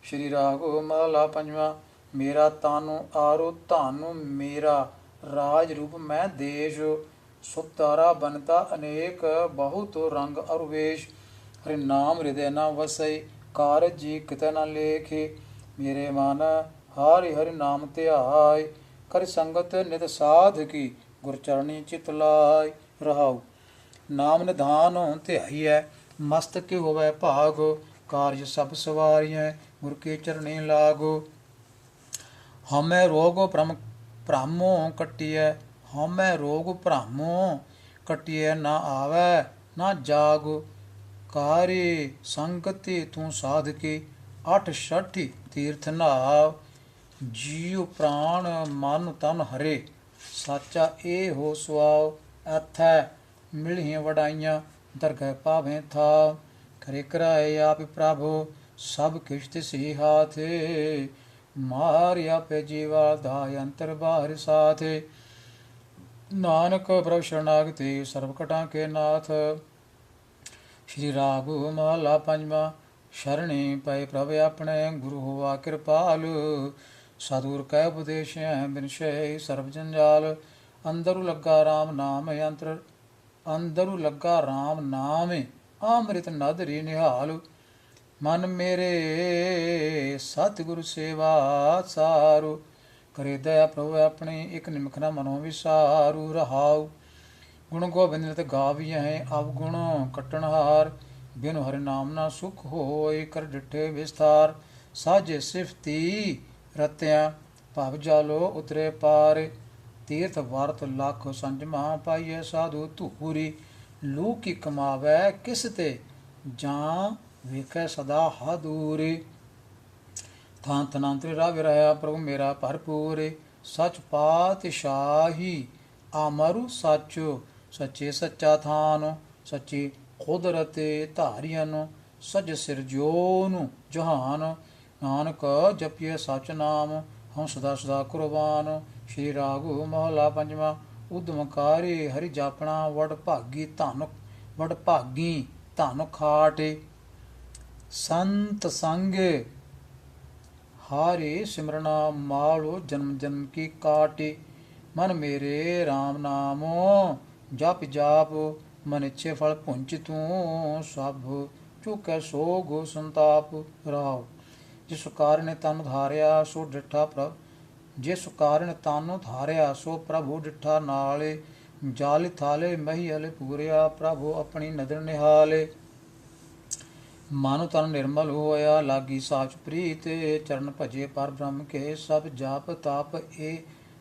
ਸ਼੍ਰੀ ਰਾਗ ਮਹਲਾ ਪੰਜਵਾਂ ਮੇਰਾ ਤਾਨੁ ਆਰੋ ਧਾਨੁ ਮੇਰਾ ਰਾਜ ਰੂਪ ਮੈਂ ਦੇਸ਼ ਸੁਪਤਾਰਾ ਬਨਤਾ ਅਨੇਕ ਬਹੁਤ ਰੰਗ ਅਰਵੇਸ਼ ਹਰਿ ਨਾਮ ਹਿਰਦੈ ਨ ਵਸੈ ਕਾਰਜ ਜੀ ਕਿਤੈ ਨ ਲੇਖੇ ਮੇਰੇ ਮਨ ਹਰਿ ਹਰਿ ਨਾਮ ਧਿਆਇ ਕਰ ਸੰਗਤ ਨਿਤ ਸਾਧ ਕੀ ਗੁਰ ਚਰਣੀ ਚਿਤ ਲਾਇ ਰਹਾਉ ਨਾਮ ਨਿਧਾਨ ਧਿਆਈਐ ਮਸਤਕ ਕੇ ਹੋਵੈ ਭਾਗ ਕਾਰਜ ਸਭ ਸਵਾਰੀਐ ਗੁਰ ਕੇ ਚਰਣੀ ਲਾਗੋ ਹਮੈ ਰੋਗ ਭ੍ਰਮੋ ਕਟਿਐ ਹਉਮੈ ਰੋਗ ਭ੍ਰਮੋ ਕਟਿਐ ਨਾ ਆਵੈ ਨਾ ਜਾਗੋ ਕਾਰੇ ਸੰਗਤੀ ਤੂੰ ਸਾਧ ਕੇ ਅਠ ਛਠੀ ਤੀਰਥ ਨਾਵ ਜੀਉ ਪ੍ਰਾਣ ਮਨ ਤਨ ਹਰੇ ਸਾਚਾ ਏ ਹੋ ਸੁਆਉ ਅਥੈ ਮਿਲਹਿ ਵਡਾਈਆਂ ਦਰਗਹਿ ਪਾਵੇਂ ਥਾ ਕਰੇ ਕਰਾਏ ਆਪ ਪ੍ਰਭੂ ਸਭ ਕਿਛ ਤਿਸੀ ਹਾਥੇ ਮਾਰਿਆ ਪੇ ਜੀਵਾ ਦਾ ਅੰਤਰ ਬਾਹਰ ਸਾਥੇ ਨਾਨਕ ਪ੍ਰਭ ਸ਼ਰਨਾਗਤੀ ਸਰਬ ਕਟਾਂ ਕੇ ਨਾਥ ਸ਼੍ਰੀ ਰਾਗ ਮਹਲਾ ਪੰਜਵਾਂ ਸ਼ਰਣੀ ਪਏ ਪ੍ਰਭ ਆਪਣੇ ਗੁਰੂ ਹੋਵਾ ਕਿਰਪਾਲ ਸਾਧੁਰ ਕੈ ਉਪਦੇਸ਼ੈ ਬਿਨਸ਼ੈ ਸਰਬ ਜੰਜਾਲ ਅੰਦਰੁ ਲੱਗਾ ਰਾਮ ਨਾਮ ਅੰਦਰੁ ਲੱਗਾ ਰਾਮ ਨਾਮ ਅੰਮ੍ਰਿਤ ਨਦਰੀ ਨਿਹਾਲ ਮਨ ਮੇਰੇ ਸਤਿਗੁਰ ਸੇਵਾ ਸਾਰੂ ਕਰੇ ਦਇਆ ਪ੍ਰਭੂ ਆਪਣੀ ਇਕ ਨਿਮਖ ਨਾ ਮਨੋ ਵਿਸਾਰੂ ਰਹਾਉ ਗੁਣ ਗੋਬਿੰਦ ਨਿਤ ਗਾਵੀਐ ਅਵਗੁਣ ਕਟਣਹਾਰ ਬਿਨੁ ਹਰਿ ਨਾਮ ਨਾ ਸੁਖ ਹੋਇ ਕਰ ਡਿਠੇ ਵਿਸਥਾਰ ਸਾਜੇ ਸਿਫਤੀ ਰਤਿਆ ਭਵ ਜਾਲੋ ਉਤਰੇ ਪਾਰ ਤੀਰਥ ਵਰਤ ਲੱਖ ਸੰਜਮਾ ਪਾਈਐ ਸਾਧੂ ਧੂਰੀ ਲੂ ਕੀ ਕਮਾਵੈ ਕਿਸ ਤੇ ਜਾਂ ਵੇਖੈ ਸਦਾ ਹਾਦੂਰੀ ਥਾਂ ਤਨਾਂਤਰੇ ਰਾਵ ਰਹਾ ਪ੍ਰਭੂ ਮੇਰਾ ਭਰਪੂਰ ਸਚ ਪਾਤਸ਼ਾਹੀ ਆਮਰੂ ਸੱਚ ਸੱਚੇ ਸੱਚਾ ਥਾਨ ਸੱਚੀ ਕੁਦਰਤ ਧਾਰੀਨ ਸਜ ਸਿਰਜੋਨ ਜਹਾਨ ਨਾਨਕ ਜਪਿਏ ਸਚ ਨਾਮ ਹਉ ਸਦਾ ਸਦਾ ਕੁਰਬਾਨ। ਸ਼੍ਰੀ ਰਾਗੁ ਮਹਲਾ ਪੰਜਵਾਂ। ਉਦਮਕਾਰੀ ਹਰਿ ਜਾਪਣਾ ਵਡ ਭਾਗੀ ਧਨ ਖਾਟੇ ਸੰਤ ਸੰਗ ਹਾਰੇ ਸਿਮਰਨਾ ਮਾਲੋ ਜਨਮ ਜਨਮ ਕੀ ਕਾਟੇ। ਮਨ ਮੇਰੇ RAM ਨਾਮੋ ਜਪ ਜਾਪ ਮਨ ਇੱਛੇ ਫਲ ਪੁੰਚ ਤੂੰ ਸਭ ਚੁਕੈ ਸੋਗ ਸੰਤਾਪ ਰਾਵ। ਜਿਸ ਕਾਰਨ ਤਨ ਧਾਰਿਆ ਸੋ ਡਿਠਾ ਪ੍ਰਭ ਜਿਸ ਕਾਰਨ ਤਨ ਧਾਰਿਆ ਸੋ ਪ੍ਰਭੂ ਡਿਠਾ ਨਾਲੇ ਜਾਲ ਥਾਲੇ ਮਹੀਲੇ ਪੂਰਿਆ ਪ੍ਰਭੂ ਆਪਣੀ ਨਦਰ ਨਿਹਾਲੇ। ਮਨ ਤਨ ਨਿਰਮਲ ਹੋਇਆ ਲਾਗੀ ਸਾਚ ਪ੍ਰੀਤ ਚਰਨ ਭਜੇ ਪਰ ਬ੍ਰਹਮ ਕੇ ਸਭ ਜਾਪ ਤਪ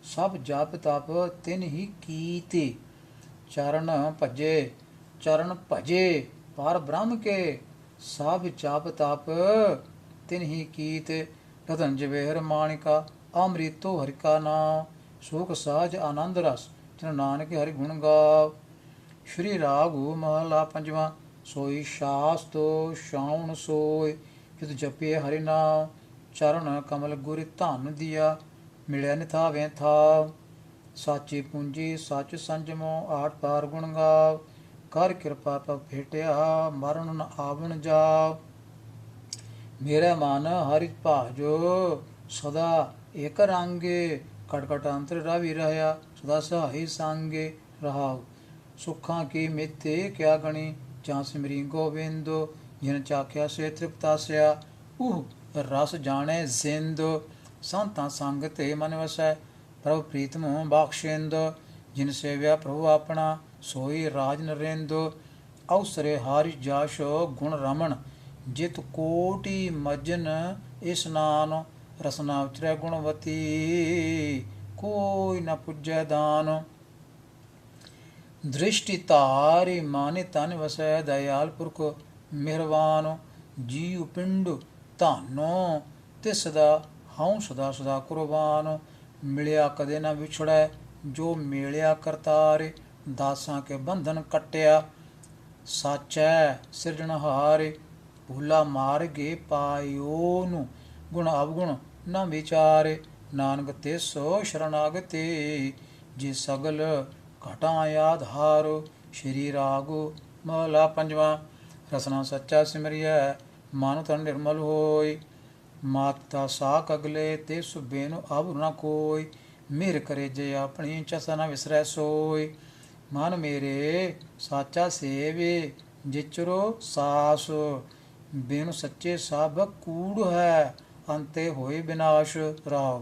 ਸਭ ਜਾਪ ਤਪ ਤਿਨ ਹੀ ਕੀਤੇ। ਚਰਨ ਭਜੇ ਪਰ ਬ੍ਰਹਮ ਕੇ ਸਭ ਜਾਪ ਤਪ ਤਿਨ ਹੀ ਕੀਤੇ। ਰਤਨ ਜਵੇਹਰ ਮਾਣਿਕਾ ਅੰਮ੍ਰਿਤੋ ਹਰਿ ਕਾ ਨਾਮ ਸੁਖ ਸਾਜ ਆਨੰਦ ਰਸ ਤਿਨ ਨਾਨਕ ਹਰਿ ਗੁਣ ਗਾਵ। ਸ਼੍ਰੀ ਰਾਗੁ ਮਹਲਾ ਪੰਜਵਾਂ। ਸੋਈ ਸ਼ਾਸਤੋ ਸ਼ਾਉਣ ਸੋਇ ਜਿਤ ਜਪੇ ਹਰਿ ਨਾਮ ਚਰਨ ਕਮਲ ਗੁਰਿ ਧਨ ਦਿਆ ਮਿਲਿਆ ਨਿਥਾਵੇਂ ਥਾਵ। ਸਾਚੀ ਪੂੰਜੀ ਸੱਚ ਸੰਜਮੋ ਆਠ ਪਾਰ ਗੁਣ ਗਾਵ ਕਰ ਕਿਰਪਾ ਪਵ ਭੇਟਿਆ ਮਰਨ ਨ ਆਵਣ ਜਾਵ। ਮੇਰਾ ਮਨ ਹਰਿ ਭਾਜੋ ਸਦਾ ਏਕ ਰੰਗੇ ਕਟਕਟ ਅੰਤਰ ਰਾਵੀ ਰਹਾ ਸਦਾ ਸਹਾਈ ਸੰਗੇ ਰਹਾਉ। ਸੁੱਖਾਂ ਕੀ ਮਿੱਤੇ ਕਿਆ ਗਣੀ ਜਾਂ ਸਿਮਰੀ ਗੋਬਿੰਦੋ ਜਿਨ ਚਾਖਿਆ ਸੇ ਤ੍ਰਿਪਤਾਸਿਆ ਉਹ ਰਸ ਜਾਣੇ ਜ਼ਿੰਦ। ਸੰਤਾਂ ਸੰਗ ਤੇ ਮਨ ਵਸੈ ਪ੍ਰਭੁ ਪ੍ਰੀਤਮ ਬਖਸ਼ਿੰਦ ਜਿਨ ਸੇਵਿਆ ਪ੍ਰਭੂ ਆਪਣਾ ਸੋਈ ਰਾਜ ਨਰਿੰਦ। ਅਵਸਰੇ ਹਾਰਿ ਜਾਸ਼ ਗੁਣ ਰਮਣ ਜਿਤ ਕੋਟੀ ਮਜਨ ਇਸਨਾਨ ਰਸਨਾ ਉਚਰੈ ਗੁਣਵਤੀ ਕੋਈ ਨ ਪੁੱਜੈ ਦਾਨ। ਦ੍ਰਿਸ਼ਟੀ ਧਾਰੀ ਮਾਨਿ ਤਨ ਵਸੈ ਦਇਆਲ ਪੁਰਖ ਮਿਹਰਵਾਨ ਜੀਉ ਪਿੰਡ ਧਾਨੋ ਤਿਸ ਦਾ ਹਉ ਸਦਾ ਸਦਾ ਕੁਰਬਾਨ। ਮਿਲਿਆ ਕਦੇ ਨਾ ਵਿਛੜੈ ਜੋ ਮਿਲਿਆ ਕਰਤਾਰੇ ਦਾਸਾਂ ਕੇ ਬੰਧਨ ਕੱਟਿਆ ਸਾਚੈ ਸਿਰਜਣਹਾਰੇ। ਭੂਲਾ ਮਾਰਗੇ ਪਾਇਓ ਨੂੰ ਗੁਣ ਅਵਗੁਣ ਨਾ ਵਿਚਾਰੇ ਨਾਨਕ ਤੇ ਸੋ ਸ਼ਰਨਾਗਤੇ ਜੇ ਸਗਲ ਘਟਾਂ ਆਧਾਰੋ। ਸ਼੍ਰੀ ਰਾਗੁ ਮਹਲਾ ਪੰਜਵਾਂ। ਰਸਨਾ ਸੱਚਾ ਸਿਮਰਿਐ ਮਨ ਤਨ ਨਿਰਮਲ ਹੋਇ ਮਾਤਾ ਸਾਕ ਅਗਲੇ ਤੇ ਸੁਬੇਨੁ ਅਬ ਨ ਕੋਈ। ਮਿਹਰ ਕਰੇ ਜੇ ਆਪਣੀ ਚਸਾ ਨ ਵਿਸਰੈ ਸੋਈ ਮਨ ਮੇਰੇ ਸਾਚਾ ਸੇਵੇ ਜਿਚਰੋ ਸਾਸ। ਬਿਨ ਸੱਚੇ ਸਭ ਕੂੜ ਹੈ ਅੰਤੇ ਹੋਏ ਬਿਨਾਸ਼ ਰਾਵ।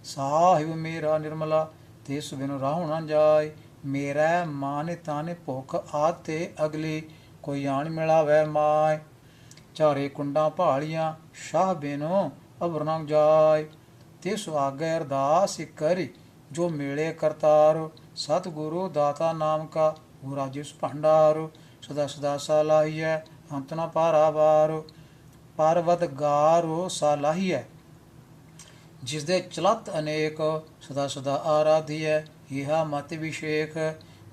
ਸਾਹਿਬ ਮੇਰਾ ਨਿਰਮਲਾ ਤੇ ਸੁਬਿਨ ਰਾਹੁ ਨ ਜਾਏ ਮੇਰਾ ਮਾਨ ਤਾਨੇ ਭੁੱਖ ਆਤੇ ਅਗਲੀ ਕੋਈ ਆਣ ਮਿਲਾਵੈ ਮਾਏ। ਚਾਰੇ ਕੁੰਡਾਂ ਭਾਲੀਆਂ ਸ਼ਾਹ ਬਿਨੋ ਅਬਰ ਨ ਜਾਏ ਤਿਸ ਆਗੇ ਅਰਦਾਸ ਕਰੀ ਜੋ ਮਿਲੇ ਕਰਤਾਰ। ਸਤਿਗੁਰੂ ਦਾਤਾ ਨਾਮ ਕਾ ਗੁਰਾ ਜਿਸ ਭੰਡਾਰ ਸਦਾ ਸਦਾ ਸਾਲਾਹੀਐ ਅੰਤ ਨ ਪਾਰਾਵਾਰ। ਪਰਵਤ ਗਾਰੋ ਸਾਲਾਹੀਐ ਜਿਸ ਦੇ ਚਲਤ ਅਨੇਕ ਸਦਾ ਸਦਾ ਆਰਾਧੀਐ। ਇਹਾ ਮਤਿ ਵਿਸ਼ੇਖ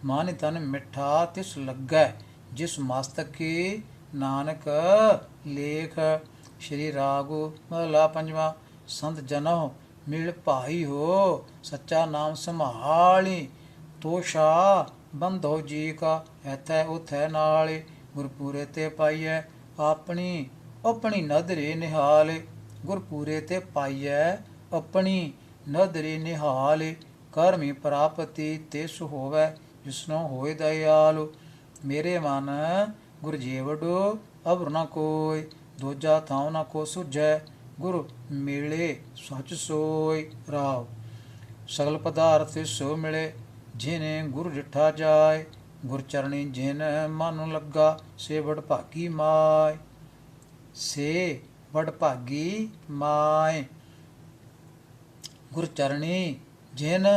ਮਨ ਤਨ ਮਿੱਠਾ ਤਿਸ ਲੱਗੈ ਜਿਸ ਮਸਤਕ ਕੀ ਨਾਨਕ ਲੇਖ। ਸ਼੍ਰੀ ਰਾਗੁ ਮਹਲਾ ਪੰਜਵਾਂ। ਸੰਤ ਜਨੋ ਮਿਲ ਭਾਈ ਹੋ ਸੱਚਾ ਨਾਮ ਸੰਭਾਲੀ ਤੋਸ਼ਾ ਬੰਧੋ ਜੀ ਕਾ ਐਥੈ ਉਥੈ ਨਾਲੇ। ਗੁਰਪੂਰੇ ਤੇ ਪਾਈਐ ਆਪਣੀ ਆਪਣੀ ਨਦਰੇ ਨਿਹਾਲੇ ਗੁਰਪੂਰੇ ਤੇ ਪਾਈਐ ਆਪਣੀ ਨਦਰੇ ਨਿਹਾਲੇ। ਕਰਮੀ ਪ੍ਰਾਪਤੀ ਤਿਸ ਹੋਵੈ ਜਿਸਨੋ ਹੋਏ ਦਇਆਲੁ। ਮੇਰੇ ਮਨ ਗੁਰ ਜੀਵਡੋ ਅਬਰ ਨ ਕੋਈ ਦੂਜਾ ਥਾਉ ਨ ਕੋ ਸੁਝੈ ਗੁਰ ਮਿਲੇ ਸਚ ਸੋਈ ਰਾਵ। ਸਗਲ ਪਦਾਰਥ ਸੋ ਮਿਲੇ ਜਿਨੇ ਗੁਰ ਡਿਠਾ ਜਾਏ ਗੁਰ ਚਰਣੀ ਜਿਨ ਮਨ ਲੱਗਾ ਸੇ ਵਡ ਭਾਗੀ ਮਾਏ ਸੇ ਵਡ ਭਾਗੀ ਮਾਏ। ਗੁਰ ਚਰਣੀ ਜਿਨ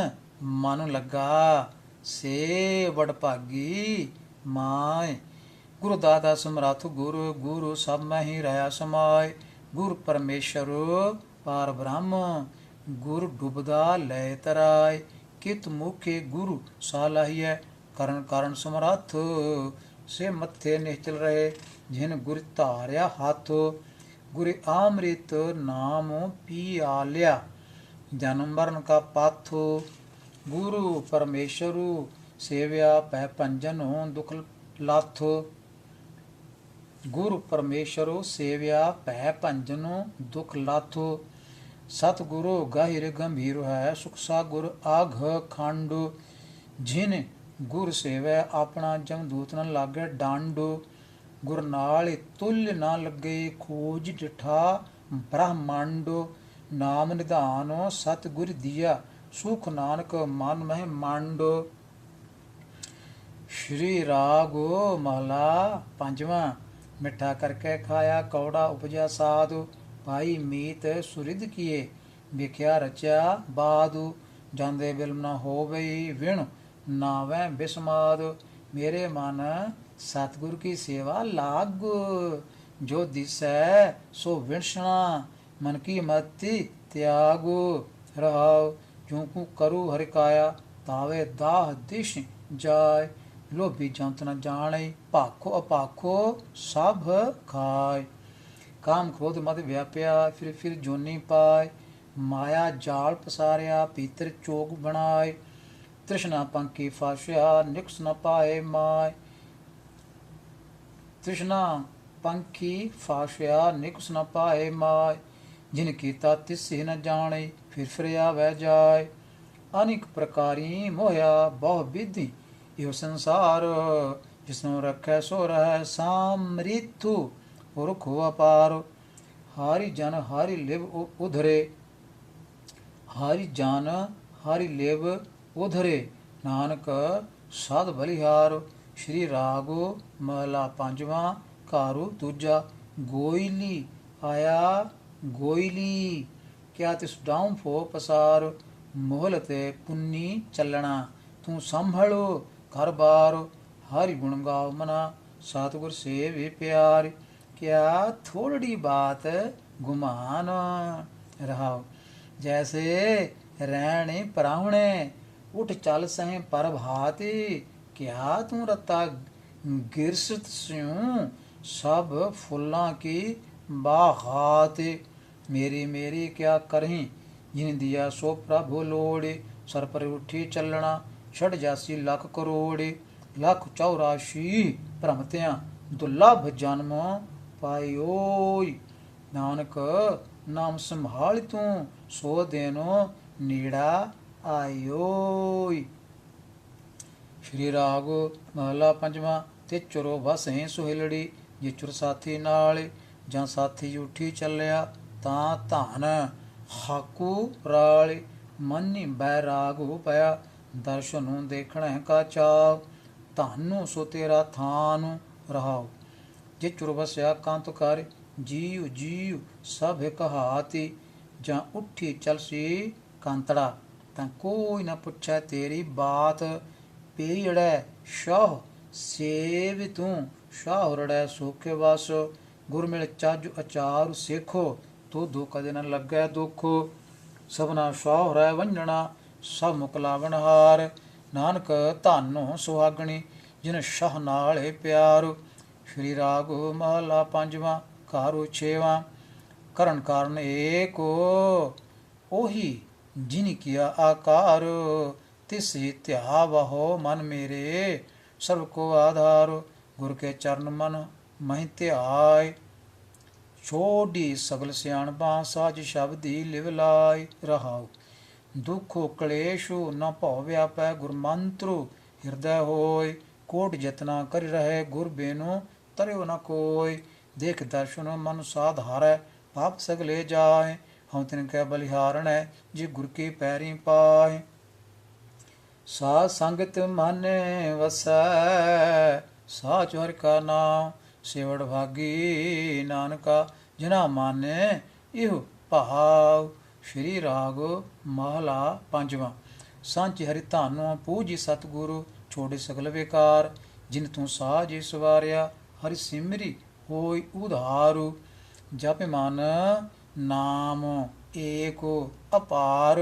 ਮਨ ਲੱਗਾ ਸੇ ਵਡ ਭਾਗੀ ਮਾਏ। ਗੁਰੂ ਦਾਤਾ ਸਮਰੱਥ ਗੁਰੂ ਗੁਰੂ ਸਭ ਮੈਂ ਹੀ ਰਹਾ ਸਮਾਏ। ਗੁਰ ਪਰਮੇਸ਼ਰ ਪਾਰ ਬ੍ਰਹਮ ਗੁਰ ਡੁਬਦਾ ਲੈ ਤਰਾਏ ਕਿਤ ਮੁਖੇ ਗੁਰੂ ਸਾਲਾਹੀਐ ਕਰਨ ਕਾਰਨ ਸਮਰੱਥ ਸੇ ਮੱਥੇ ਨਿਚਲ ਰਹੇ ਜਿਨ ਗੁਰ ਧਾਰਿਆ ਹੱਥ ਗੁਰ ਅੰਮ੍ਰਿਤ ਨਾਮ ਪੀਆਲਿਆ ਜਨਮ ਮਰਨ ਕਾ ਪਾਥੋ ਗੁਰੂ ਪਰਮੇਸ਼ਰੂ ਸੇਵਿਆ ਪੈ ਪੰਜਨੋ ਦੁਖ ਲਾਥੋ ਗੁਰੂ ਪਰਮੇਸ਼ਰੋ ਸੇਵਿਆ ਭੈ ਭੰਜਨੋ ਦੁਖ ਲਾਥੋ ਸਤਿਗੁਰੂ ਗਹਿਰ ਗੰਭੀਰ ਹੈ ਸੁਖ ਸਾਗੁਰ ਆਘ ਖੰਡ ਜਿਨ ਗੁਰ ਸੇਵੈ ਆਪਣਾ ਜਮਦੂਤ ਨ ਲਾਗੇ ਡਾਂਡ ਗੁਰ ਨਾਲ ਤੁਲ ਨਾ ਲੱਗੇ ਖੋਜ ਡਿਠਾ ਬ੍ਰਹਮੰਡ ਨਾਮ ਨਿਧਾਨ ਸਤਿਗੁਰ ਦੀਆ ਸੁਖ ਨਾਨਕ ਮਨ ਮਹਿ ਮੰਡ ਸ਼੍ਰੀ ਰਾਗ ਮਹਲਾ ਪੰਜਵਾਂ ਮਿੱਠਾ ਕਰਕੇ ਖਾਇਆ ਕੌੜਾ ਉਪਜਿਆ ਸਾਧੂ ਭਾਈ ਮੀਤ ਸੁਰਿਧ ਕੀਏ ਵਿਖਿਆ ਰਚਿਆ ਬਾਦੂ ਜਾਂਦੇ ਬਿਲਮ ਨਾ ਹੋਵੇ ਵਿਣ ਨਾਵੇਂ ਬਿਸਮਾਦ ਮੇਰੇ ਮਨ ਸਤਿਗੁਰ ਕੀ ਸੇਵਾ ਲਾਗ ਜੋ ਦਿਸੈ ਸੋ ਵਿਣਸਣਾ ਮਨ ਕੀ ਮਤੀ ਤਿਆਗੋ ਰਹਾਉ ਜੂਕੂ ਕਰੂ ਹਰਿ ਕਾਇਆ ਤਾਵੇ ਦਾਹ ਦਿਸ਼ ਜਾਏ ਲੋਭੀ ਜੰਤ ਨ ਜਾਣੇ ਭਾਖੋ ਅਪਾਖੋ ਸਭ ਖਾਏ ਕਾਮ ਕ੍ਰੋਧ ਮਦ ਵਿਆਪਿਆ ਫਿਰ ਜੋਨੀ ਪਾਏ ਮਾਇਆ ਜਾਲ ਪਸਾਰਿਆ ਪੀਤਰ ਚੋਗ ਬਣਾਏ ਤ੍ਰਿਸ਼ਨਾ ਪੰਕੀ ਫਾਸ਼ਿਆ ਨਿਕਸ ਨ ਪਾਏ ਮਾਏ ਤ੍ਰਿਸ਼ਨਾ ਪੰਖੀ ਫਾਸ਼ਿਆ ਨਿਕਸ ਨ ਪਾਏ ਮਾਏ ਜਿਨ ਕੀਤਾ ਤਿਸੀ ਨ ਜਾਣੇ ਫਿਰ ਆਵੈ ਜਾਏ ਅਨੇਕ ਪ੍ਰਕਾਰੀ ਮੋਹਿਆ ਬਹੁ ਵਿਧੀ ਇਹੋ ਸੰਸਾਰ ਜਿਸਨੂੰ ਰੱਖੈ ਸੋ ਰਹਿ ਸਾਮ੍ਰਿਥੂ ਪੁਰਖ ਅਪਾਰ ਹਾਰੀ ਜਨ ਹਾਰੀ ਲਿਵ ਉਧਰੇ ਹਾਰੀ ਜਨ ਹਾਰੀ ਲਿਵ ਉਧਰੇ ਨਾਨਕ ਸਦ ਬਲਿਹਾਰ ਸ਼੍ਰੀ ਰਾਗੋ ਮਹਲਾ ਪੰਜਵਾਂ ਘਾਰੂ ਦੂਜਾ ਗੋਇਲੀ ਆਇਆ ਗੋਇਲੀ ਕਿਆ ਤਿਸ ਡਾਉਂ ਫੋ ਪਸਾਰ ਮੋਹਲ ਤੇ ਪੁੰਨੀ ਚੱਲਣਾ ਤੂੰ ਸੰਭਲੋ ਘਰ ਬਾਰ ਹਰਿ ਗੁਣ ਗਾਓ ਮਨਾ ਸਤਿਗੁਰ ਸੇਵਿ ਪਿਆਰ ਕਿਆ ਥੋੜੀ ਬਾਤ ਗੁਮਾਨ ਰਹਾਓ ਜੈਸੇ ਰਹਿਣੇ ਪਰਾਹੁਣੇ ਉਠ ਚੱਲ ਸਹਿ ਪ੍ਰਭਾਤੀ ਕਿਆ ਤੂੰ ਰਤਾ ਗਿਰਸਤ ਸਿਉ ਸਭ ਫੁੱਲਾਂ ਕੀ ਬਾਹਾਤ ਮੇਰੀ ਮੇਰੀ ਕਿਆ ਕਰਹੀਂ ਜਿਨ ਦਿਆ ਸੋ ਪ੍ਰਭੂ ਲੋੜੇ ਸਰ ਪਰ ਉਠੀ ਚੱਲਣਾ ਛੜ ਜਾਸੀ ਲੱਖ ਕਰੋੜੇ ਲੱਖ 84 ਭ੍ਰਮਤਿਆਂ ਦੁਰਲਭ ਜਨਮ ਪਾਇਓਈ ਨਾਨਕ ਨਾਮ ਸੰਭਾਲ ਤੂੰ ਸੋ ਦੇਨੋ ਨੀੜਾ ਆਇਓਈ ਸ਼੍ਰੀ ਰਾਗ ਮਹਲਾ ਪੰਜਵਾਂ ਤੇ ਚੁਰੋ ਵਸਹਿ ਸੁਹਿਲੜੀ ਜੇ ਚੁਰ ਸਾਥੀ ਨਾਲ ਜਾਂ ਸਾਥੀ ਉਠੀ ਚੱਲਿਆ ਤਾਂ ਧਨ ਹਾਕੂ ਰਾਲੇ ਮਨੀ ਬੈਰਾਗ ਹੋ ਪਿਆ ਦਰਸ਼ਨ ਨੂੰ ਦੇਖਣਾ ਕਾ ਚਾਵ ਧਾਨੂ ਸੋ ਤੇਰਾ ਥਾਨ ਰਹਾਉ ਜੇ ਚੁਰ ਵਸਿਆ ਕੰਤ ਕਰ ਜੀਉ ਜੀਉ ਸਭ ਕਹਾਤੀ ਜਾਂ ਉੱਠੀ ਚਲਸੀ ਕਾਂਤੜਾ ਤਾਂ ਕੋਈ ਨਾ ਪੁੱਛੈ ਤੇਰੀ ਬਾਤ ਪੀੜੈ ਸ਼ਾਹ ਸੇਵ ਤੂੰ ਸ਼ਾਹ ਰੜੈ ਸੋਖੇ ਵਾਸ ਗੁਰ ਮਿਲ ਚੱਜ ਅਚਾਰ ਸੇਖੋ ਤੋ ਦੋ ਕਦੇ ਨ ਲੱਗੈ ਦੁੱਖ ਸਭਨਾ ਸ਼ਾਹ ਰਹਿ ਵੰਜਣਾ ਸਭ ਮੁਕਲਾਵਣ ਹਾਰ ਨਾਨਕ ਧਾਨੋ ਸੁਹਾਗਣੀ ਜਿਨ ਸ਼ਾਹ ਨਾਲੇ ਪਿਆਰ ਸ਼੍ਰੀ ਰਾਗ ਮਹਲਾ ਪੰਜਵਾਂ ਘਾਰੂ ਛੇਵਾਂ ਕਰਨ ਕਾਰਨ ਏਕੋ ਉਹੀ ਜਿਨ ਕੀਆ ਆਕਾਰ ਤਿਸੀ ਧਿਆ ਵਹੋ ਮਨ ਮੇਰੇ ਸਰਬ ਕੋ ਆਧਾਰ ਗੁਰ ਕੇ ਚਰਨ ਮਨ ਮਹਿ ਧਿਆਇ ਛੋਡੀ ਸਗਲ ਸਿਆਣਪਾ ਸਾਜ ਸ਼ਬਦੀ ਲਿਵ ਲਾਇ ਰਹਾਉ ਦੁਖੋ ਕਲੇਸ਼ੂ ਨ ਭਉ ਵਿਆਪੈ ਗੁਰ ਮੰਤਰੂ ਹਿਰਦੈ ਹੋਇ ਕੋਟ ਜਤਨਾ ਕਰ ਰਹੇ ਗੁਰ ਬੇਨੋ ਤਰਿਓ ਨ ਕੋਇ ਦੇਖ ਦਰਸ਼ਨ ਮਨ ਸਾਧਾਰੈ ਪਾਪ ਸਗਲੇ ਜਾਏ ਹਉ ਤਿਨ ਕੈ ਬਲਿਹਾਰਣੈ ਜੇ ਗੁਰ ਕੀ ਪੈਰੀ ਪਾਏ ਸਾਧ ਸੰਗਤ ਮਾਨੇ ਵਸੈ ਸਾਚ ਹਰਿ ਕਾ ਨਾਮ ਸੇਵੜ ਭਾਗੀ ਨਾਨਕਾ ਜਿਨਾ ਮਾਨੇ ਇਹੋ ਭਾਵ ਸ਼੍ਰੀ ਰਾਗ ਮਹਲਾ ਪੰਜਵਾਂ ਸਾਂਚੀ ਹਰਿ ਧਾਨੋ ਪੂਜੀ ਸਤਿਗੁਰੂ ਛੋੜੇ ਸਗਲ ਵਿਕਾਰ ਜਿਨ ਤੂੰ ਸਾਜ ਸਵਾਰਿਆ ਹਰਿ ਸਿਮਰੀ ਹੋਈ ਉਧਾਰੂ ਜਪ ਮਨ ਨਾਮ एको अपार।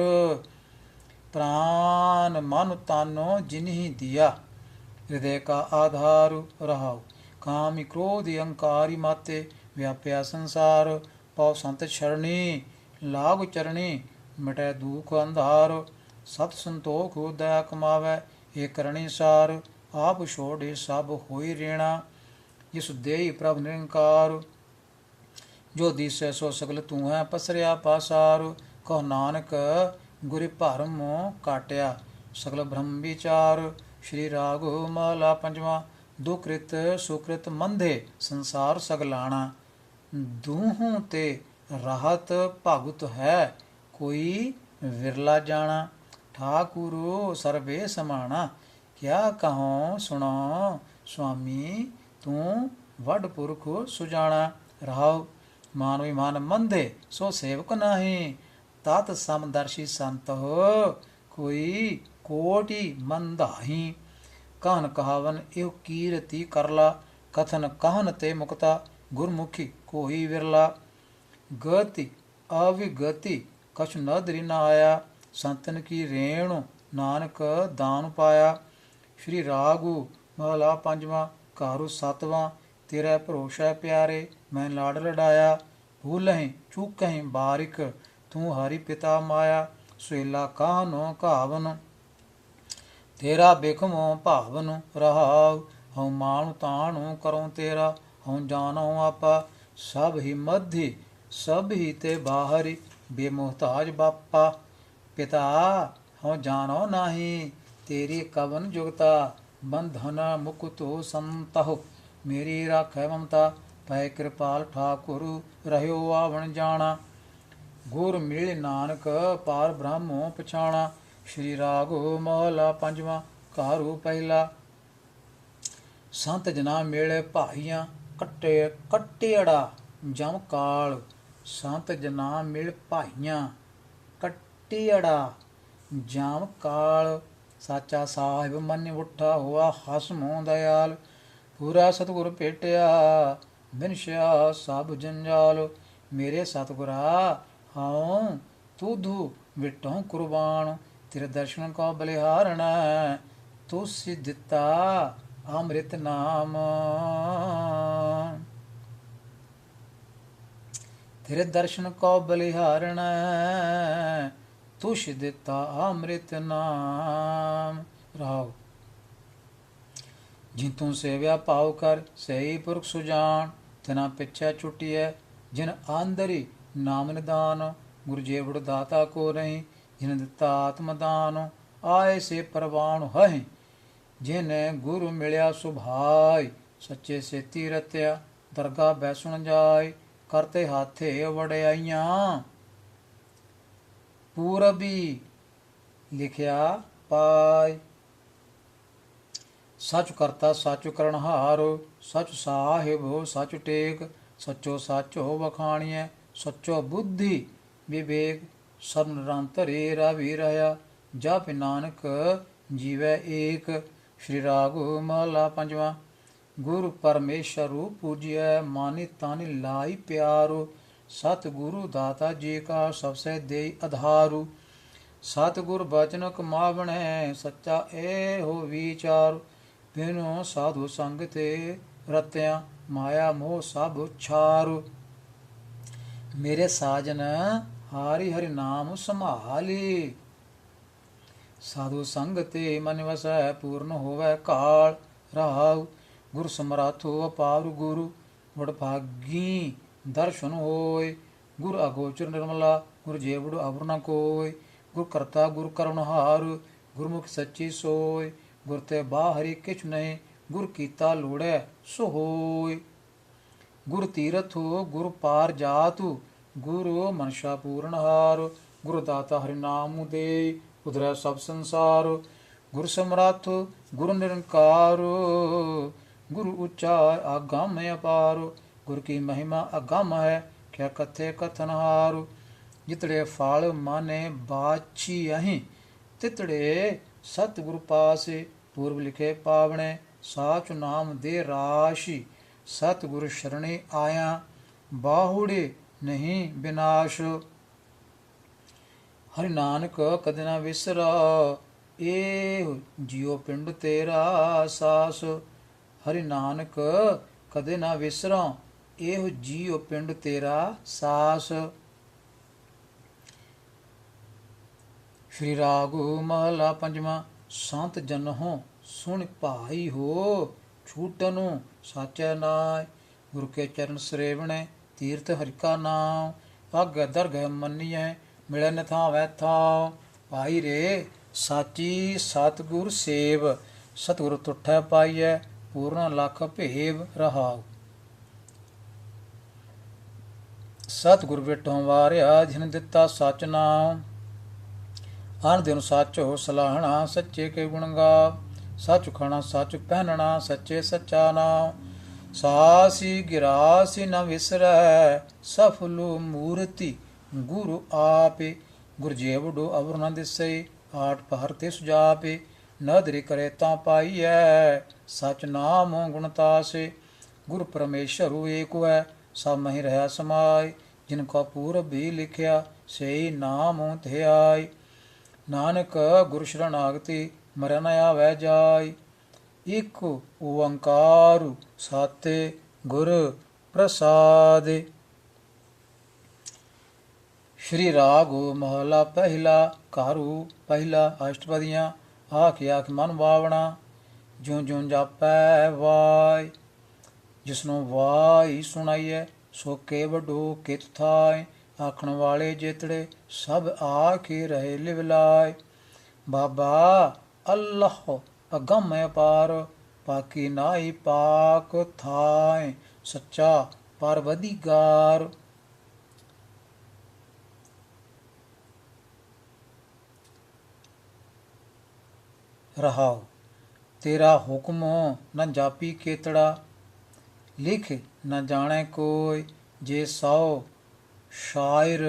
प्राण मन तानो जिन्हीं दिया, हृदय का आधार रहाउ। कामी क्रोध अहंकारी माते, व्याप्या संसार। पौ संत शरणी, लाग चरणी, मिटै दुख अंधार। सत संतोख दया कमावै, ये करणी सार। आप छोड़े सब होई रेणा, जिस देई प्रभ निरंकार। जो दिसै सो सगल तू है, पसरिया पासार। कहो नानक गुरि भरम काटिया, सगल ब्रह्म विचार। श्री राग महला पंजवा। दुकृत सुकृत मंधे, संसार सगलाना। दूहों ते राहत भागुत है, कोई विरला जाना। ठाकुरो सर्वे समाना, क्या कहो सुनो। स्वामी तू वड पुरख सुजाना। रहाउ मान विमान मंधे, सो सेवक नाही। तात समदर्शी संत हो, कोई कोटि मंदाही। कहन कहावन एव कीरति करला, कथन कहन ते मुक्ता। गुरमुखी कोई विरला, गति अविगति कछु नदरी न आया। संतन की रेणु नानक दान पाया। श्री रागु महला पंजवा। कारु सतवां, तेरा भरोसा प्यारे, मैं लाड़ लड़ाया। भूलहीं चूकहीं बारिक, तू हरि पिता माया। सुहेला काहनो कहावन, तेरा बिखमो भावन। रहाउ हऊँ मानु ताणु करूँ तेरा, हऊँ जानो आपा। सब ही मध्य सब ही ते बाहरी, बेमुहताज बापा। पिता हऊँ जानो नाही, तेरी कवन जुगता। बंधन मुकुतो संतहु, मेरी राखै ममता। पै कृपाल ठाकुर, रहयो आवण जाना। गुर मिल नानक, पार ब्रह्मो पछाणा। श्री रागो महला पंजवा। कारू ਪਹਿਲਾ। संत जना मेले भाइयां, कट्टे कट्टेड़ा जम काल। संत जना मिल भाइयां, कट्टेड़ा जम काल। साचा साहिब मन उठा हुआ, हसमो दयाल। पूरा सतगुर भेटिया, बिनश्या सब जंजाल। मेरे सतगुरा हऊँ तुधु विटों कुर्बान। तेरे दर्शन को बलिहारण, तुसी दिता अमृत नाम। तेरे दर्शन को बलिहारण, तुसी दिता अमृत नाम। राव जितों सेव्या पाव कर, सही पुरख सुजान। तना पिछा छुटिया, जिन आंदरी नाम निदान। गुरु जेवड़ दाता को नहीं, जिन दिता आत्मदान। आए से परवान है, जिन गुरु मिलिया सुभाई। सच्चे सेती रत्या, दरगाह बैसुण जाय। करते हाथे वड़ियाइयां, पूरबी लिखिया पाय। सच करता सच करनहार, सच साहिब सच टेक। सचो सचो वखाणिय, सचो बुद्धि विवेक। सब निरंतरे रवि रहया, जप नानक जीवै एक। श्री रागु महला पंजवा। गुरु परमेश्वरु पूजिय, मानी तानी लाई प्यारो। सतगुरु दाता जी का, सबसे देई आधारु। सतगुर बचन कमावणे, सच्चा ए हो विचार। बिनु साधु संग ते रत्या, माया मोह सब छारु। मेरे साजन हरि हरि नाम संभाली। साधु संग ते मन वसै, पूर्ण होवै काल। रहाउ गुरु समराथो अपार गुरु, वडभागी दर्शन होय। गुरु अगोचर निर्मला, गुरु जेवड़ अवर न कोय। गुरु करता गुरु करनहार, गुरमुख सच्ची सोय। गुर ते बाहरी किछ नहीं, गुर कीता लोड़ै सो होय। गुरु तीरथ हो गुरु पार जातु, गुरु मनशा पूर्णहार। गुरु दाता हरि नाम दे, उधरै सब संसार। गुरु समर्थ गुरु निरंकार, गुरु उच्चा आगम अपार। गुरु की महिमा अगम है, क्या कथे कथनहार। जितड़े फल माने बाची अहीं, तितड़े सतगुरु पासे। पूर्व लिखे पावणे, साच नाम दे राशि। सतगुरु शरणे आया, बाहुड़े नहीं विनाश। ਹਰਿ ਨਾਨਕ ਕਦੇ ਨਾ ਵਿਸਰਾ ਇਹ ਜਿਉ ਪਿੰਡ ਤੇਰਾ ਸਾਸ। ਹਰਿ ਨਾਨਕ ਕਦੇ ਨਾ ਵਿਸਰਾ ਇਹੋ ਜੀਉ ਪਿੰਡ ਤੇਰਾ ਸਾਸ। ਸ਼੍ਰੀ ਰਾਗ ਮਹਲਾ ਪੰਜਵਾਂ। ਸੰਤ ਜਨਹੁ ਸੁਣ ਭਾਈ ਹੋ, ਛੂਟਨੁ ਸਾਚੈ ਨਾਇ। ਗੁਰੂ ਕੇ ਚਰਨ ਸਰੇਵਣੈ ਤੀਰਥ ਹਰਿ ਕਾ ਨਾਮ। ਆਗੈ ਦਰਗਹਿ ਮੰਨੀਐ ਮਿਲੈ ਨ ਥਾਵੈ ਥਾਉ। ਭਾਈ ਰੇ ਸਾਚੀ ਸਤਿਗੁਰ ਸੇਵ, ਸਤਿਗੁਰ ਤੁਠੈ ਪਾਈਐ ਪੂਰਨ ਲਖ ਭੇਵ ਰਹਾਉ। ਸਤਿਗੁਰ ਵਿਟੋਂ ਵਾਰਿਆ ਜਿਨ ਦਿੱਤਾ ਸਚ ਨਾਮ। ਅਨ ਦਿਨ ਸੱਚੋ ਸਲਾਹਣਾ ਸੱਚੇ ਕੇ ਗੁਣ ਗਾ। ਸੱਚ ਖਾਣਾ ਸੱਚ ਪਹਿਨਣਾ ਸੱਚੇ ਸੱਚਾ ਨਾਮ। ਸਾਸੀ ਗਿਰਾਸੀ ਨ ਵਿਸਰੈ ਸਫਲੁ ਮੂਰਤੀ ਗੁਰੂ ਆਪੇ। ਗੁਰ ਜੇਵਡੋ ਅਵਰ ਨ ਦਿਸੈ ਆਠ ਪਹਰ ਤੇ ਸੁਜਾਪੇ। ਨਦਰੀ ਕਰੇ ਤਾਂ ਪਾਈਐ ਸਚ ਨਾਮ ਗੁਣ ਤਾਸੇ। ਗੁਰ ਪਰਮੇਸ਼ਰ ਏਕੁ ਹੈ ਸਭ ਮਹਿ ਰਹਾ ਸਮਾਇ। ਜਿਨ ਕਾ ਪੂਰਬ ਵੀ ਲਿਖਿਆ ਸਈ ਨਾਮ ਧਿਆਈ। ਨਾਨਕ ਗੁਰ ਸ਼ਰਨਾਗਤੀ ਮਰੈ ਨ ਆਵੈ ਜਾਈ। ਇਕ ਓੰਕਾਰ ਸਾਤੇ ਗੁਰ ਪ੍ਰਸਾਦਿ। ਸ਼੍ਰੀ ਰਾਗ ਮਹਲਾ ਪਹਿਲਾ। ਘਾਰੂ ਪਹਿਲਾ ਅਸ਼ਟਪਦੀਆਂ। ਆਖ ਆਖ ਮਨ ਭਾਵਣਾ ਜਿਉ ਜਿਉ ਜਾਪੈ ਵਾਇ। ਜਿਸਨੂੰ ਵਾਈ ਸੁਣਾਈਐ ਸੋ ਕੇ ਵਡੋ ਕਿਤ ਥਾਇ। ਆਖਣ ਵਾਲੇ ਜੇਤੜੇ ਸਭ ਆਖੇ ਰਹੇ ਲਿਵਲਾਇ। ਬਾਬਾ ਅੱਲਾਹ ਅਗੰਮ ਅਪਾਰ, ਪਾਕੀ ਨਾਹੀ ਪਾਕ ਥਾਇ। ਸੱਚਾ ਪਰਵਦੀਗਾਰ। ਰਹਾਉ ਤੇਰਾ ਹੁਕਮ ਨ ਜਾਪੀ ਕੇਤੜਾ। ਲਿਖ ਨ ਜਾਣੈ ਕੋਈ ਜੇ ਸੌ ਸ਼ਾਇਰ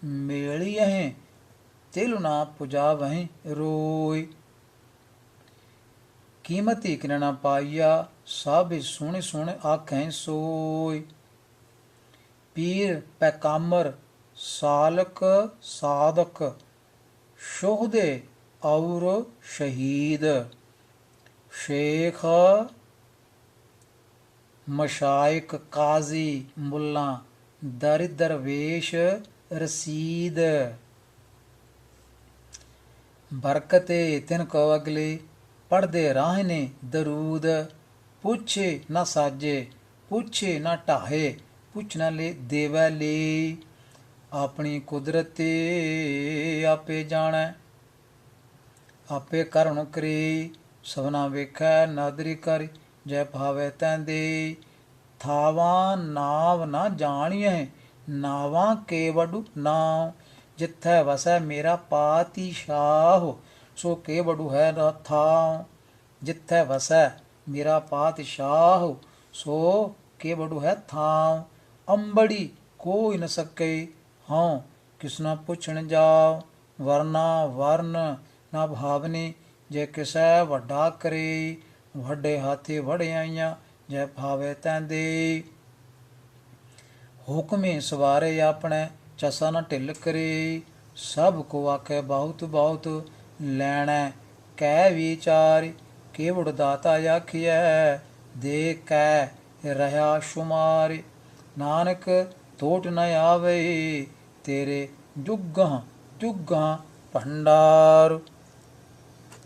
ਮੇਲੀਐ। ਤਿਲ ਨਾ ਪੁਜਾਵਹਿ ਰੋਇ। ਕੀਮਤੀ ਕਿਨ ਨ ਪਾਈਆ ਸਭ ਸੁਣ ਸੁਣ ਆਖੈ ਸੋਇ। ਪੀਰ ਪੈਕਾਮਰ ਸਾਲਕ ਸਾਧਕ ਸ਼ੋਹਦੇ ਔਰ ਸ਼ਹੀਦ। ਸ਼ੇਖ ਮਸ਼ਾਇਕ ਕਾਜ਼ੀ ਮੁੱਲਾ ਦਰ ਦਰਵੇਸ਼ ਰਸੀਦ। ਬਰਕਤੇ ਤਿਨ ਕੋ ਅਗਲੇ ਪੜ੍ਹਦੇ ਰਾਹ ਨੇ ਦਰੂਦ। ਪੁੱਛੇ ਨਾ ਸਾਜੇ ਪੁੱਛੇ ਨਾ ਢਾਹੇ ਪੁੱਛ ਨਾ ਲੈ ਦੇਵੈ ਲੇ। ਆਪਣੀ ਕੁਦਰਤ ਤੇ ਆਪੇ ਜਾਣੈ ਆਪੇ ਕਰਣ ਕਰੇ। ਸਭਨਾ ਵੇਖੈ ਨਾਦਰੀ ਕਰਿ ਜੈ ਭਾਵੈ ਤੈ ਦੇ। ਥਾਵਾਂ ਨਾਵ ਨਾ ਜਾਣੀਐ ਨਾਵਾਂ ਕੇਵਡੁ ਨਾਉ। ਜਿੱਥੈ ਵਸੈ ਮੇਰਾ ਪਾਤਿਸ਼ਾਹ ਸੋ ਕੇਵਡੁ ਹੈ ਨ ਥਾਉ। ਜਿੱਥੈ ਵਸੈ ਮੇਰਾ ਪਾਤਿਸ਼ਾਹ ਸੋ ਕੇਵਡੁ ਹੈ ਥਾਉ। ਅੰਬੜੀ ਕੋਈ ਨ ਸਕੈ ਹਉ ਕਿਸ ਨ ਪੁੱਛਣ ਜਾਉ। ਵਰਨਾ ਵਰਨ ਨਾ ਭਾਵਨੀ ਜੇ ਕਿਸੈ ਵੱਡਾ ਕਰੇ। ਵੱਡੇ ਹਾਥੀ ਵੜਿਆਈਆਂ ਜੈ ਭਾਵੇ ਤੈ ਦੇ। ਹੁਕਮੇ ਸਵਾਰੇ ਆਪਣੇ ਚਸਾ ਨ ਢਿੱਲ ਕਰੇ। ਸਭ ਕੋ ਆਖੇ ਬਹੁਤ ਬਹੁਤ ਲੈਣੈ ਕਹਿ ਵਿਚਾਰ। ਕੇਵੜ ਦਾਤਾ ਆਖੀਐ ਦੇ ਕੈ ਰਹਾ ਸ਼ੁਮਾਰ। ਨਾਨਕ ਟੋਟ ਨ ਆਵੇ ਤੇਰੇ ਜੁਗਾਂ ਜੁਗਾਂ ਭੰਡਾਰ।